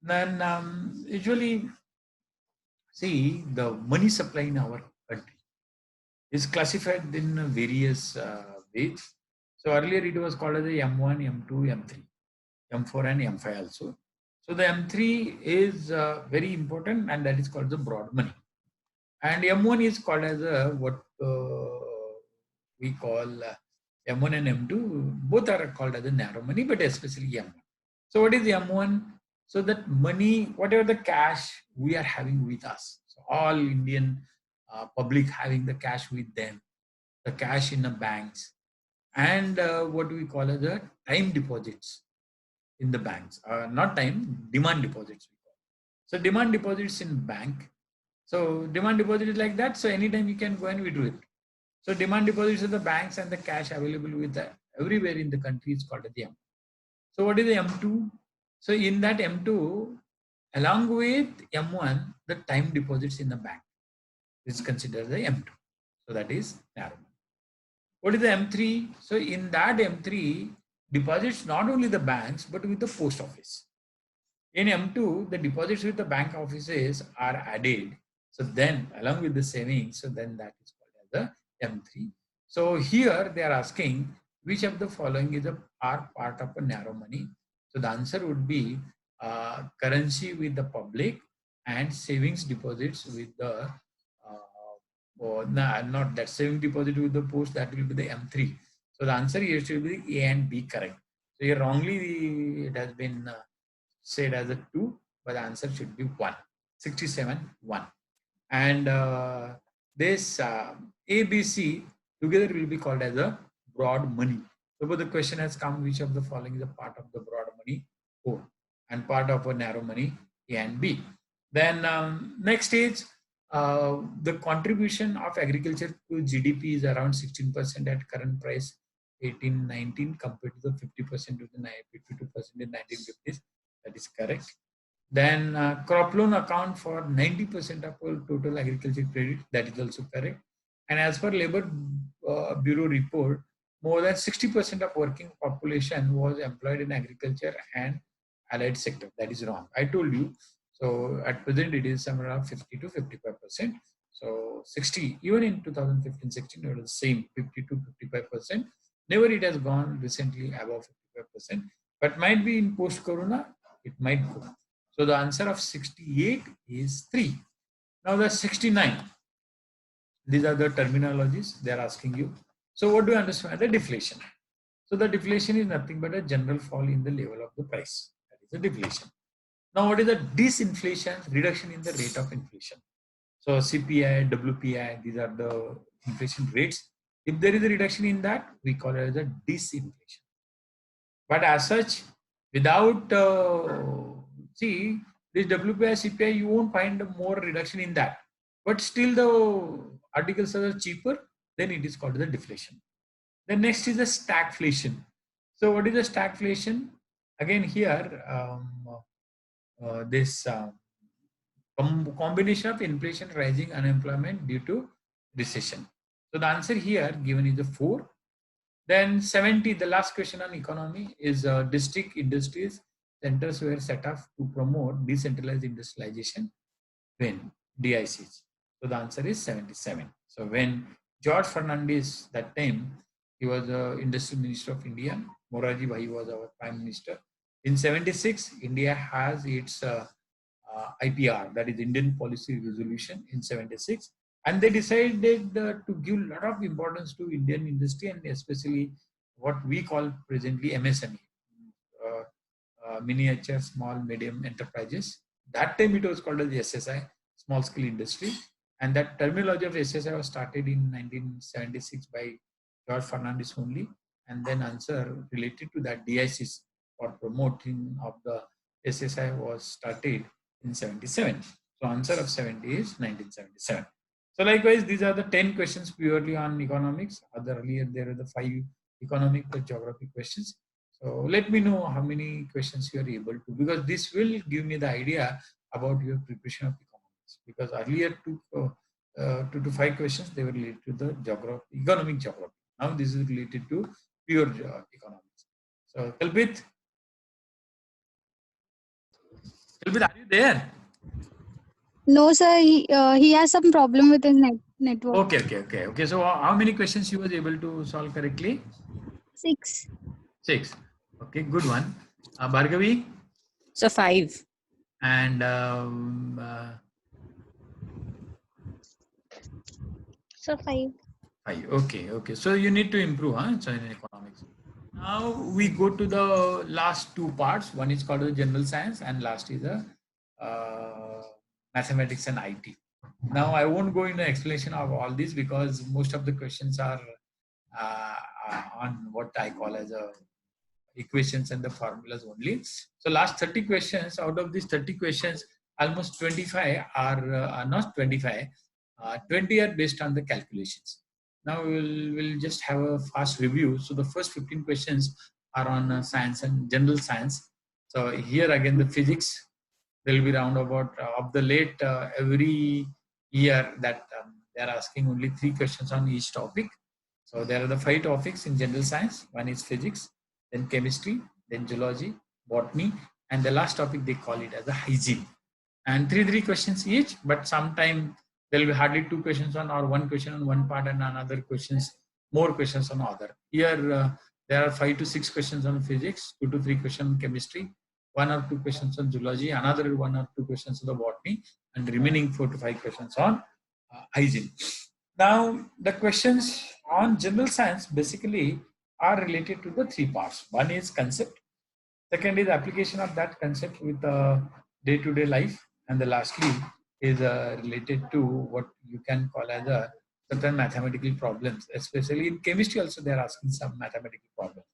Then usually see the money supply in our country is classified in various ways. So earlier it was called as the M1, M2, M3, M4 and M5 also. So the M3 is very important, and that is called the broad money. And M1 is called as what we call M1 and M2. Both are called as the narrow money, but especially M1. So what is M1? So that money, whatever the cash we are having with us, so all Indian public having the cash with them, the cash in the banks, and what we call as the time deposits in the banks. Not time, demand deposits. So demand deposits in bank. So demand deposit is like that. So anytime you can go and withdraw it. So demand deposits in the banks and the cash available with everywhere in the country is called as the M. So what is the M2? So in that M2, along with M1, the time deposits in the bank is considered the M2. So that is narrow. What is the M3? So in that M3, deposits not only the banks, but with the post office. In M2, the deposits with the bank offices are added. So then along with the savings, so then that is called as the M3. So here they are asking which of the following is are part of a narrow money. So the answer would be currency with the public and savings deposits with the or not that saving deposit with the post, that will be the M3. So the answer here should be A and B correct. So here wrongly it has been said as a 2, but the answer should be 1. 67, 1. And this ABC together will be called as a broad money. So the question has come, which of the following is a part of the broad money? 4. And part of a narrow money, A and B. Then next is the contribution of agriculture to GDP is around 16% at current price 1819 compared to the 50% to the 52% in 1950s. That is correct. Then crop loan account for 90% of all total agriculture credit. That is also correct. And as per Labor Bureau report, more than 60% of working population was employed in agriculture and allied sector. That is wrong. I told you. So at present it is somewhere around 50 to 55%. So 60, even in 2015-16, it was the same 50 to 55%. Never it has gone recently above 55%, but might be in post-corona, it might go. So the answer of 68 is 3. Now the 69. These are the terminologies they are asking you. So what do you understand? The deflation. So the deflation is nothing but a general fall in the level of the price. That is the deflation. Now what is the disinflation? Reduction in the rate of inflation. So CPI, WPI, these are the inflation rates. If there is a reduction in that, we call it as a disinflation. But as such, without see this WPI, CPI, you won't find more reduction in that. But still, the articles are cheaper. Then it is called the deflation. The next is the stagflation. So what is the stagflation? Again here, this combination of inflation, rising unemployment due to recession. So the answer here given is the 4. Then 70, the last question on economy is district industries centers were set up to promote decentralized industrialization when DICs. So the answer is 77. So when George Fernandez, that time, he was the Industrial Minister of India. Morarji Bhai was our Prime Minister. In 76, India has its IPR, that is Indian Policy Resolution in 76. And they decided to give a lot of importance to Indian industry and especially what we call presently MSME, miniature, small, medium enterprises. That time it was called as SSI, small scale industry. And that terminology of SSI was started in 1976 by George Fernandez only. And then answer related to that DICs for promoting of the SSI was started in 77. So answer of 70 is 1977. So likewise, these are the 10 questions purely on economics. Earlier there are the 5 economic or geography questions. So let me know how many questions you are able to, because this will give me the idea about your preparation of economics. Because earlier 2 to 5 questions, they were related to the geography, economic geography. Now this is related to pure economics. So Kalpit, are you there? No, sir. He has some problem with his network. Okay. So how many questions you was able to solve correctly? 6. 6. Okay, good one. Bhargavi? So 5. And So 5. 5. Okay. So you need to improve, so in economics. Now we go to the last 2 parts. One is called the general science, and last is the mathematics and IT. Now I won't go into explanation of all these because most of the questions are on what I call as equations and the formulas only. So last 30 questions, out of these 30 questions, almost 25 are not 25, 20 are based on the calculations. Now we'll just have a fast review. So the first 15 questions are on science and general science. So here again the physics, there will be round about of the late every year that they are asking only 3 questions on each topic. So there are the 5 topics in general science. One is physics, then chemistry, then geology, botany, and the last topic they call it as a hygiene. And 3 questions each, but sometime there will be hardly 2 questions on or 1 question on one part and another questions, more questions on other. Here there are 5 to 6 questions on physics, 2 to 3 questions on chemistry, 1 or 2 questions on geology, another 1 or 2 questions on the botany, and remaining 4 to 5 questions on hygiene. Now, the questions on general science basically are related to the 3 parts. One is concept, second is application of that concept with the day-to-day life, and the lastly is related to what you can call as a certain mathematical problems. Especially in chemistry also they are asking some mathematical problems.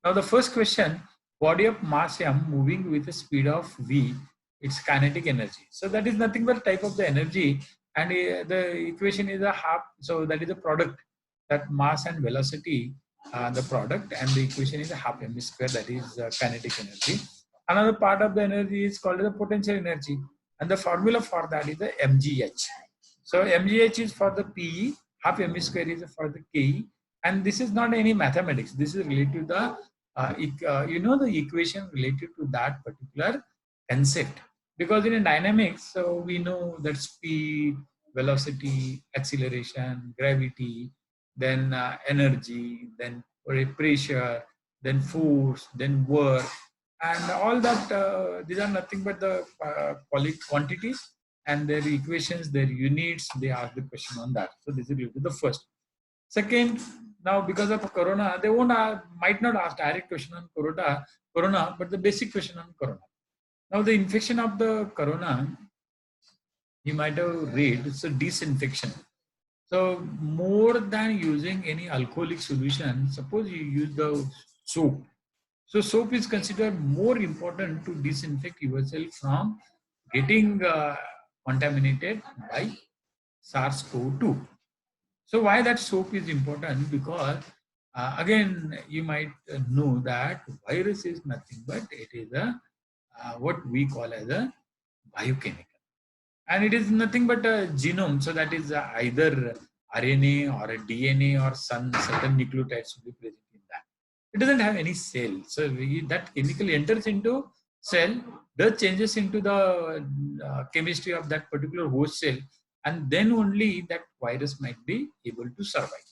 Now the first question, body of mass m moving with a speed of v, its kinetic energy. So that is nothing but type of the energy, and the equation is a half, so that is a product, that mass and velocity, the product, and the equation is a half m square, that is kinetic energy. Another part of the energy is called the potential energy, and the formula for that is the mgh. So mgh is for the pe, half m square is for the ke, and this is not any mathematics, this is related to the the equation related to that particular concept. Because in dynamics, so we know that speed, velocity, acceleration, gravity, then energy, then pressure, then force, then work, and all that. These are nothing but the quantities and their equations, their units. They ask the question on that. So this is related to the first. Second, now because of corona, they might not ask direct question on corona, but the basic question on corona. Now the infection of the corona, you might have read, it's a disinfection. So more than using any alcoholic solution, suppose you use the soap. So soap is considered more important to disinfect yourself from getting contaminated by SARS-CoV-2. So why that soap is important? Because again, you might know that virus is nothing but it is a what we call as a biochemical, and it is nothing but a genome. So that is either RNA or a DNA or some certain nucleotides will be present in that. It doesn't have any cell. So that chemical enters into cell, does changes into the chemistry of that particular host cell, and then only that virus might be able to survive.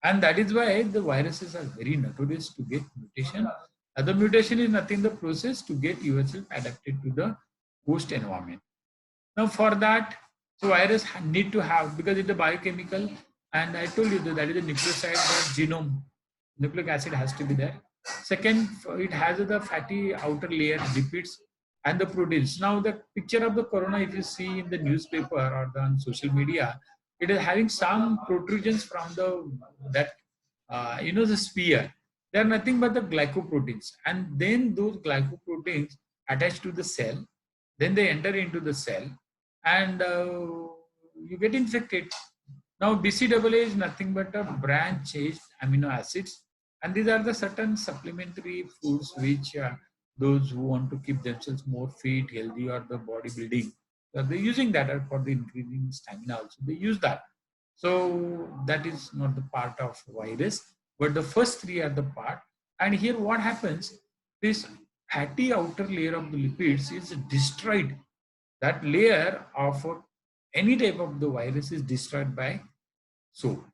And that is why the viruses are very notorious to get mutation. The mutation is nothing the process to get yourself adapted to the host environment. Now for that, so virus need to have, because it's a biochemical, and I told you that is a nucleoside, the genome, nucleic acid has to be there. Second, it has the fatty outer layer, lipids, and the proteins. Now the picture of the corona, if you see in the newspaper or on social media, it is having some protrusions from the the sphere. They are nothing but the glycoproteins, and then those glycoproteins attach to the cell, then they enter into the cell, and you get infected. Now BCAA is nothing but a branch-aged amino acids, and these are the certain supplementary foods which those who want to keep themselves more fit, healthy, or the bodybuilding, they're using that for the increasing stamina also. They use that. So that is not the part of virus, but the first three are the part. And here what happens, this fatty outer layer of the lipids is destroyed. That layer of any type of the virus is destroyed by soap.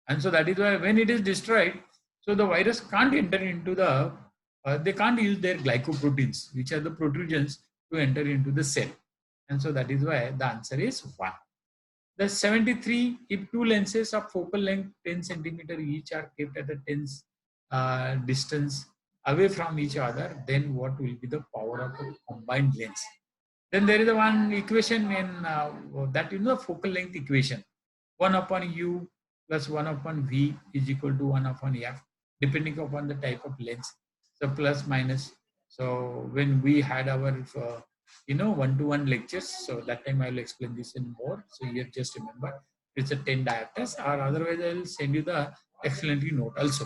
And so that is why when it is destroyed, so the virus can't enter into the, they can't use their glycoproteins, which are the protrusions, to enter into the cell. And so that is why the answer is 1. The 73, if two lenses of focal length 10 centimeter each are kept at a 10 distance away from each other, then what will be the power of a combined lens? Then there is a one equation in that focal length equation. 1 upon u plus 1 upon v is equal to 1 upon f, depending upon the type of lens. So plus minus. So when we had our one-to-one lectures, so that time I will explain this in more. So here just remember it's a 10 diopters, or otherwise I will send you the explanatory note also.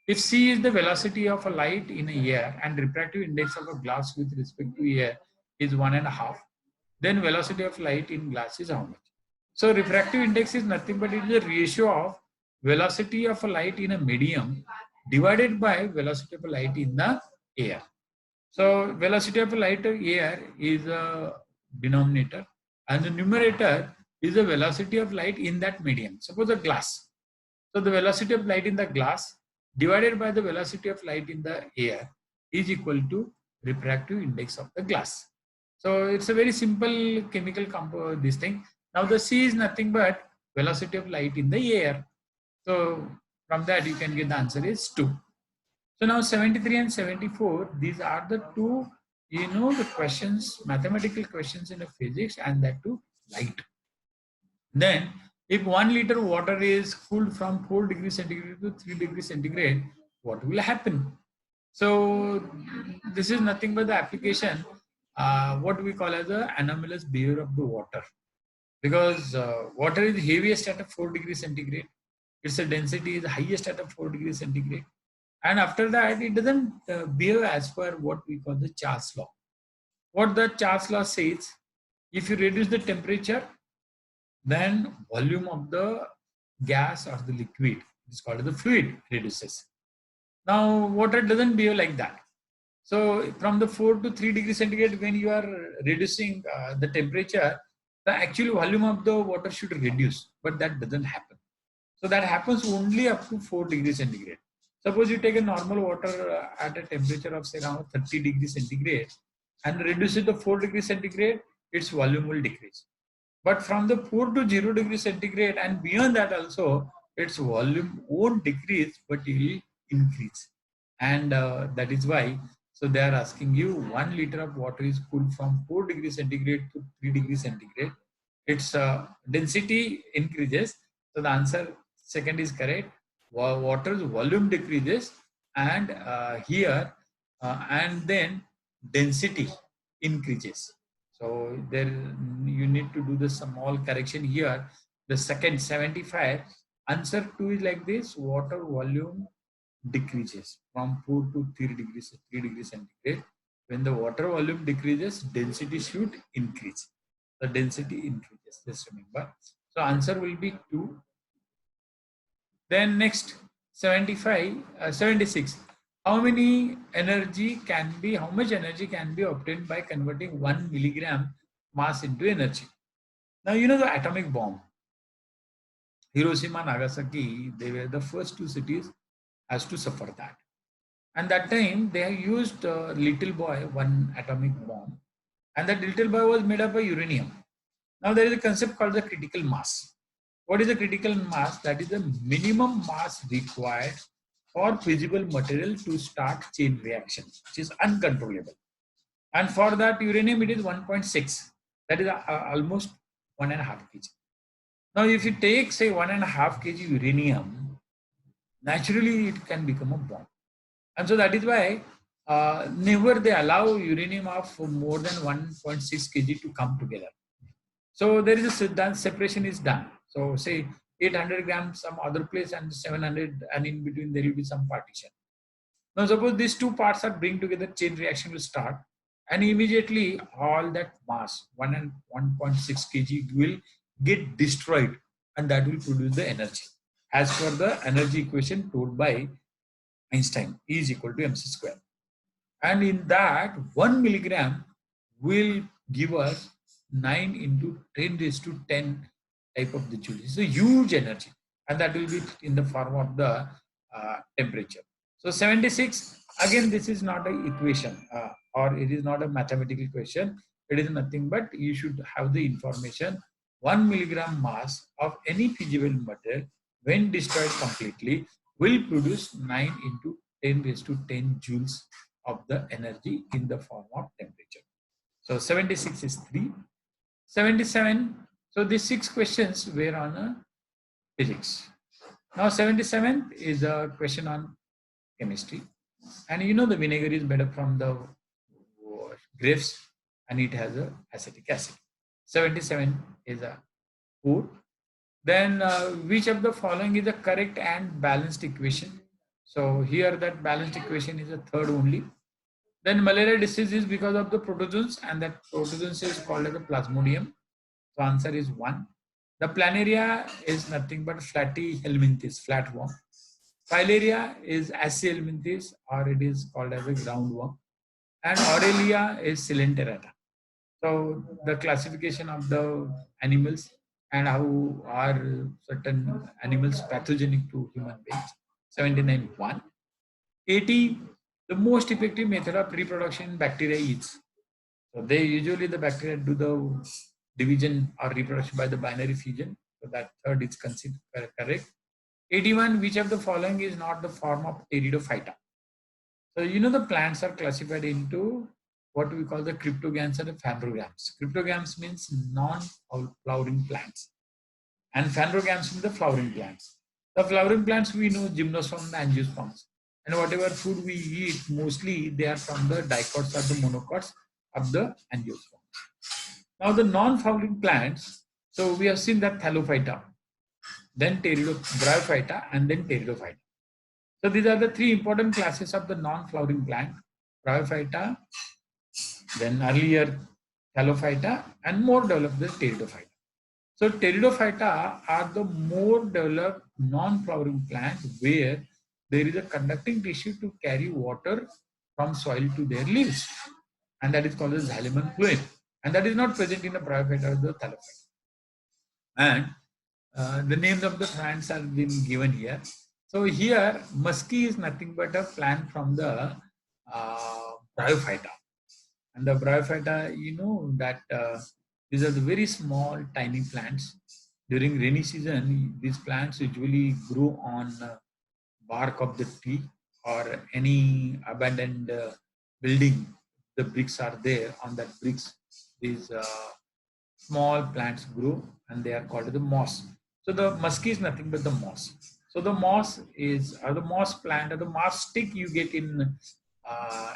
If c is the velocity of a light in a air and refractive index of a glass with respect to air is 1.5, then velocity of light in glass is how much? So refractive index is nothing but it is a ratio of velocity of a light in a medium divided by velocity of a light in the air. So velocity of a light in air is a denominator, and the numerator is the velocity of light in that medium. Suppose a glass. So the velocity of light in the glass divided by the velocity of light in the air is equal to refractive index of the glass. So it's a very simple chemical this thing. Now the C is nothing but velocity of light in the air. So from that you can get the answer is 2. So now 73 and 74, these are the two, the questions, mathematical questions in a physics, and that too light. Then if 1 liter water is cooled from 4 degrees centigrade to 3 degrees centigrade, what will happen? So this is nothing but the application, what we call as the anomalous behavior of the water. Because water is heaviest at a 4 degrees centigrade. Its density is highest at a 4 degrees centigrade. And after that, it doesn't behave as per what we call the Charles law. What the Charles law says, if you reduce the temperature, then volume of the gas or the liquid, it's called the fluid, reduces. Now water doesn't behave like that. So from the 4 to 3 degrees centigrade, when you are reducing the temperature, the actual volume of the water should reduce, but that doesn't happen. So that happens only up to 4 degrees centigrade. Suppose you take a normal water at a temperature of say around 30 degrees centigrade and reduce it to 4 degrees centigrade, its volume will decrease. But from the 4 to 0 degrees centigrade and beyond that also, its volume won't decrease, but it will increase. And that is why, so they are asking you 1 liter of water is cooled from 4 degrees centigrade to 3 degrees centigrade. Its density increases. So the answer second is correct. Water's volume decreases, and and then density increases. So there you need to do the small correction here. The second 75, answer 2 is like this: water volume decreases from 4 to 3 degrees centigrade. When the water volume decreases, density should increase. The density increases, just remember. So answer will be 2. Then next 76. How much energy can be obtained by converting 1 milligram mass into energy? Now, you know the atomic bomb. Hiroshima and Nagasaki, they were the first two cities as to suffer that. And that time, they used little boy, one atomic bomb. And that little boy was made up of uranium. Now, there is a concept called the critical mass. What is the critical mass? That is the minimum mass required for feasible material to start chain reaction, which is uncontrollable. And for that uranium, it is 1.6. That is almost 1.5 kg. Now, if you take, say, 1.5 kg uranium, naturally it can become a bomb. And so that is why never they allow uranium of more than 1.6 kg to come together. So there is a separation is done. So say 800 grams some other place and 700, and in between there will be some partition. Now suppose these two parts are bring together, chain reaction will start, and immediately all that mass 1 and 1.6 kg will get destroyed, and that will produce the energy as per the energy equation told by Einstein, E is equal to mc square. And in that 1 milligram will give us 9 into 10 raised to 10 type of the joule. It's a huge energy, and that will be in the form of the temperature. So 76, again, this is not an equation or it is not a mathematical question. It is nothing but you should have the information. 1 milligram mass of any feasible material, when destroyed completely, will produce 9 into 10 raised to 10 joules of the energy in the form of temperature. So 76 is 3. 77, so these 6 questions were on physics. Now 77 is a question on chemistry. And you know the vinegar is made up from the grapes and it has a acetic acid. 77 is a food. Then which of the following is the correct and balanced equation? So here that balanced equation is a third only. Then malaria disease is because of the protozoans, and that protozoans is called as a plasmodium. So answer is 1. The planaria is nothing but flatty helminthes, flatworm. Filaria is Asci helminthes, or it is called as a groundworm. And Aurelia is Coelenterata. So the classification of the animals and how are certain animals pathogenic to human beings. 79.1. 80. The most effective method of reproduction in bacteria is. So they usually the bacteria do the division or reproduction by the binary fission. So that third is considered correct. 81. Which of the following is not the form of pteridophyta? So you know the plants are classified into what we call the cryptogams and the phanerogams. Cryptogams means non-flowering plants, and phanerogams means the flowering plants. The flowering plants we know gymnosperms and angiosperms, and whatever food we eat mostly they are from the dicots or the monocots of the angiosperms. Now the non-flowering plants, so we have seen that Thallophyta, then Bryophyta, and then Pteridophyta. So these are the 3 important classes of the non-flowering plant: Bryophyta, then earlier Thallophyta, and more developed the Pteridophyta. So Pteridophyta are the more developed non-flowering plant where there is a conducting tissue to carry water from soil to their leaves, and that is called the xylem fluid, and that is not present in the Bryophyta or the Thallophyta. And the names of the plants have been given here. So here, musky is nothing but a plant from the Bryophyta. And the Bryophyta, you know that these are the very small, tiny plants. During rainy season, these plants usually grow on bark of the tree or any abandoned building. The bricks are there. On that bricks, these small plants grow, and they are called the moss. So the musky is nothing but the moss. So the moss is the moss plant or the moss stick you get in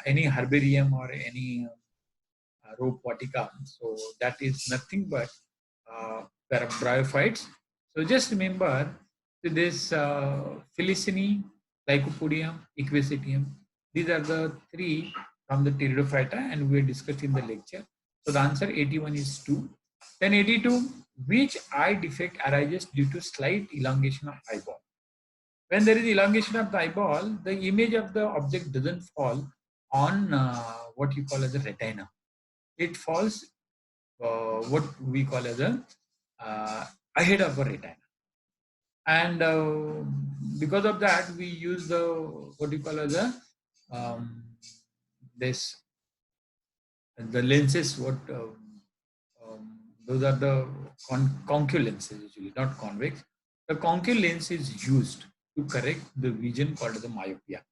any herbarium or any robotica. So that is nothing but bryophytes. So just remember this Felicini, Lycopodium, Equisetium. These are the 3 from the Pteridophyta, and we discussed in the lecture. So the answer 81 is 2. Then 82, which eye defect arises due to slight elongation of eyeball? When there is elongation of the eyeball, the image of the object doesn't fall on what you call as a retina. It falls what we call as a ahead of a retina. And because of that, we use the what you call as a this the lenses. Those are the concave lenses usually, not convex. The concave lens is used to correct the vision called as the myopia.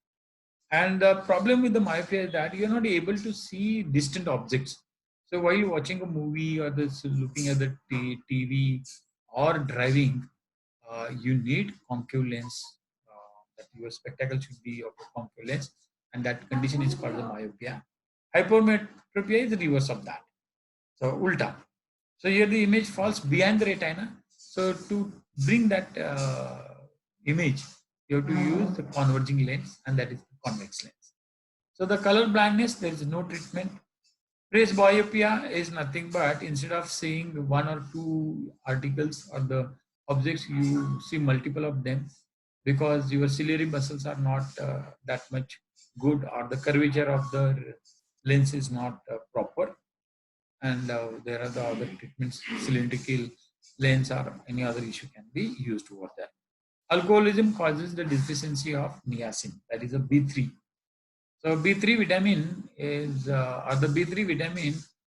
And the problem with the myopia is that you're not able to see distant objects. So while watching a movie or looking at the TV or driving, you need concave lens. That your spectacle should be of a concave lens, and that condition is called the myopia. Hypermetropia is the reverse of that. So ulta. So here the image falls behind the retina. So to bring that image, you have to use the converging lens, and that is the convex lens. So the color blindness, there is no treatment. Presbyopia is nothing but instead of seeing one or two articles or the objects, you see multiple of them because your ciliary muscles are not that much good, or the curvature of the lens is not proper. And there are the other treatments, cylindrical lens or any other issue can be used over there. Alcoholism causes the deficiency of niacin, that is a B3. So B3 vitamin is, or the B3 vitamin,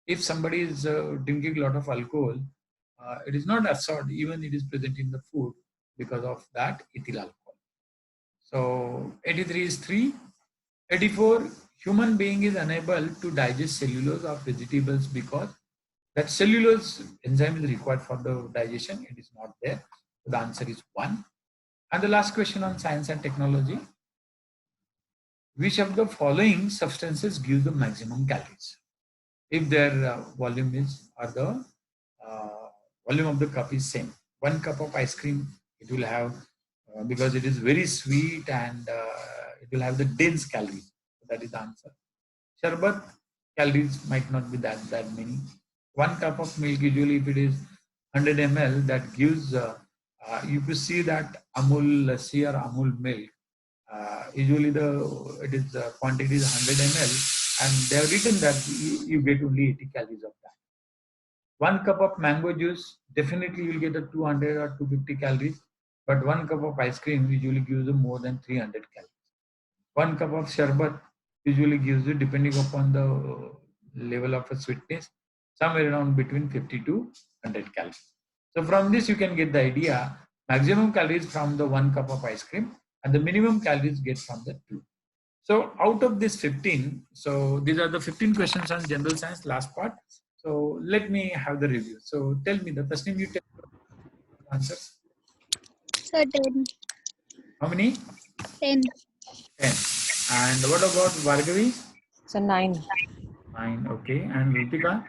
if somebody is drinking a lot of alcohol, it is not absorbed, even it is present in the food because of that ethyl alcohol. So 83 is 3. 84, human being is unable to digest cellulose of vegetables because that cellulose enzyme is required for the digestion. It is not there. So the answer is 1. And the last question on science and technology. Which of the following substances gives the maximum calories? If their volume is, or the volume of the cup is same. 1 cup of ice cream, it will have, because it is very sweet, and it will have the dense calories. So that is the answer. Sharbat, calories might not be that many. 1 cup of milk, usually if it is 100 ml, that gives, you could see that Amul lassi or Amul milk, usually it is quantity is 100 ml, and they have written that you get only 80 calories of that. 1 cup of mango juice, definitely you will get a 200 or 250 calories, but 1 cup of ice cream usually gives you more than 300 calories. 1 cup of sharbat usually gives you, depending upon the level of sweetness, somewhere around between 50 to 100 calories. So from this you can get the idea, maximum calories from the 1 cup of ice cream, and the minimum calories get from the 2. So out of this 15, so these are the 15 questions on general science, last part. So let me have the review. So tell me, the Tasneem, you tell the answers. Sir, 10. How many? 10. 10. And what about Bhargavi? So 9. 9, okay. And Rutika?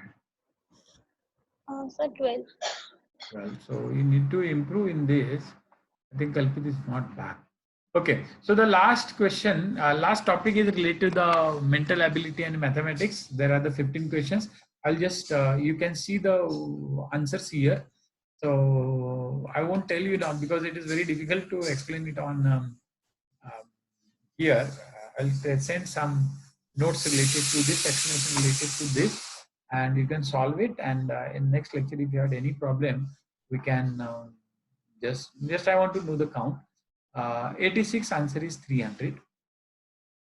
Sir, 12. Well, so you need to improve in this. I think Kalpit is not back. Okay, so the last question, last topic is related to the mental ability and mathematics. There are the 15 questions. I'll just, you can see the answers here. So I won't tell you now because it is very difficult to explain it on here. I'll send some notes related to this, explanation related to this, and you can solve it. And in next lecture, if you had any problem, we can just I want to know the count. 86 answer is 300.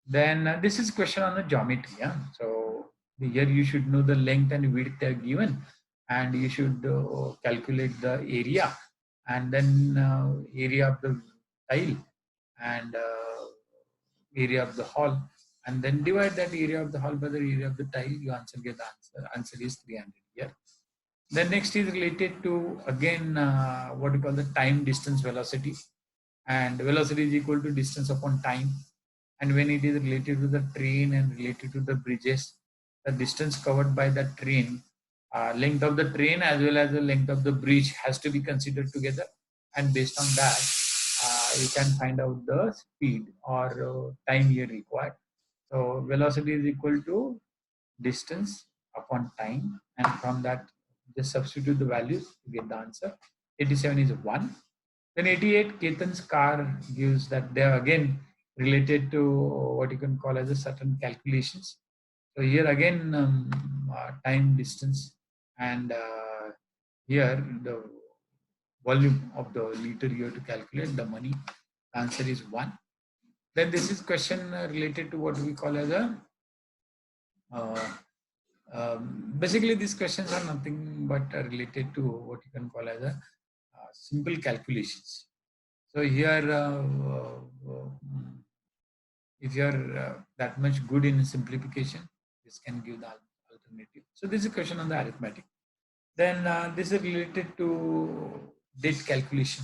Then this is question on the geometry. Yeah? So here you should know the length and width are given, and you should calculate the area, and then area of the tile, and area of the hall, and then divide that area of the hall by the area of the tile. You get the answer. Answer is 300 here. Then next is related to, again, what we call the time, distance, velocity. And velocity is equal to distance upon time. And when it is related to the train and related to the bridges, the distance covered by the train, length of the train as well as the length of the bridge has to be considered together. And based on that, you can find out the speed or time here required. So velocity is equal to distance upon time, and from that just substitute the values to get the answer. 87 is 1. Then 88, Ketan's car gives that. They are again related to what you can call as a certain calculations. So here again time, distance, and here the volume of the liter you have to calculate the money. The answer is 1. Then this is question related to what we call as a basically these questions are nothing but related to what you can call as a simple calculations. So here if you are that much good in simplification, this can give the alternative. So this is a question on the arithmetic. Then this is related to date calculation.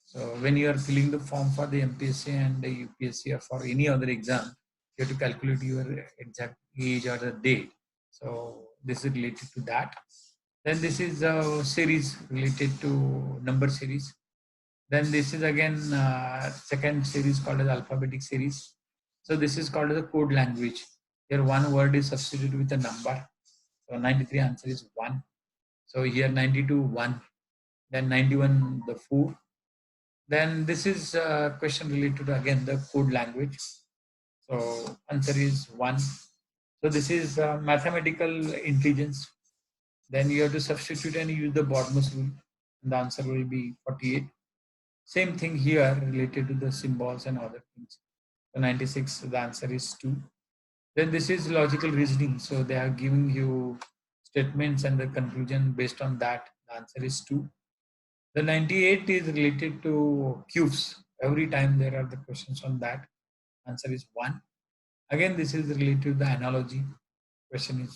So when you are filling the form for the MPSC and the UPSC or for any other exam, you have to calculate your exact age or the date. So this is related to that. Then this is a series related to number series. Then this is again second series called as alphabetic series. So this is called as a code language. Here one word is substituted with a number. So 93 answer is 1. So here 92 1. Then 91 the 4. Then this is a question related to again the code language. So answer is 1. So this is mathematical intelligence. Then you have to substitute and use the Bodmer's rule. And the answer will be 48. Same thing here related to the symbols and other things. So 96, the answer is 2. Then this is logical reasoning. So they are giving you statements and the conclusion based on that. The answer is 2. The 98 is related to cubes. Every time there are the questions on that. Answer is 1. Again, this is related to the analogy. Question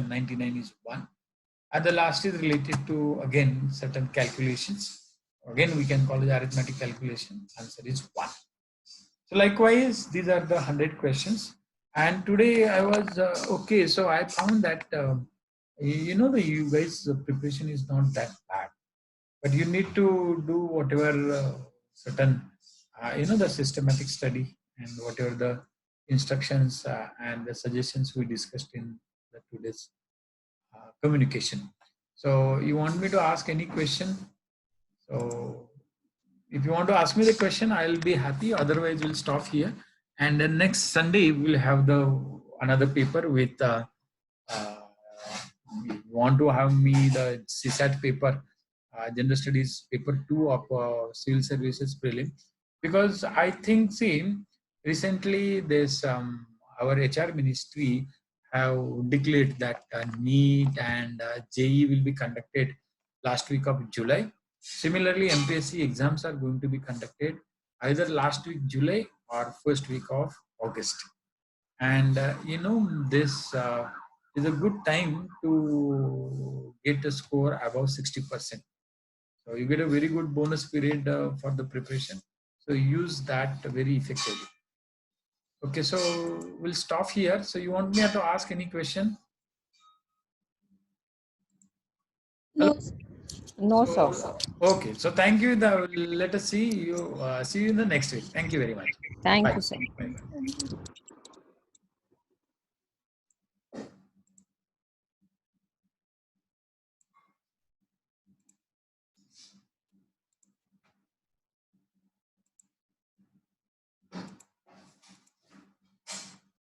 99 is 1. And the last is related to again certain calculations. Again, we can call it arithmetic calculation. Answer is 1. So likewise, these are the 100 questions. And today I was okay. So I found that you guys' preparation is not that bad, but you need to do whatever certain the systematic study and whatever the instructions and the suggestions we discussed in the today's communication. So you want me to ask any question? So if you want to ask me the question, I'll be happy. Otherwise, we'll stop here. And then next Sunday, we'll have another paper with, if you want to have me the CSAT paper, General Studies paper 2 of Civil Services Prelim. Because I think, see, recently this, our HR ministry have declared that NEET and JEE will be conducted last week of July. Similarly, MPSC exams are going to be conducted either last week July or first week of August. And this is a good time to get a score above 60%. So you get a very good bonus period for the preparation. So use that very effectively. Okay, so we'll stop here. So you want me to ask any question? No. No, So, sir. okay, so thank you. Let us see you in the next week. Thank you very much. Thank Bye. you, sir.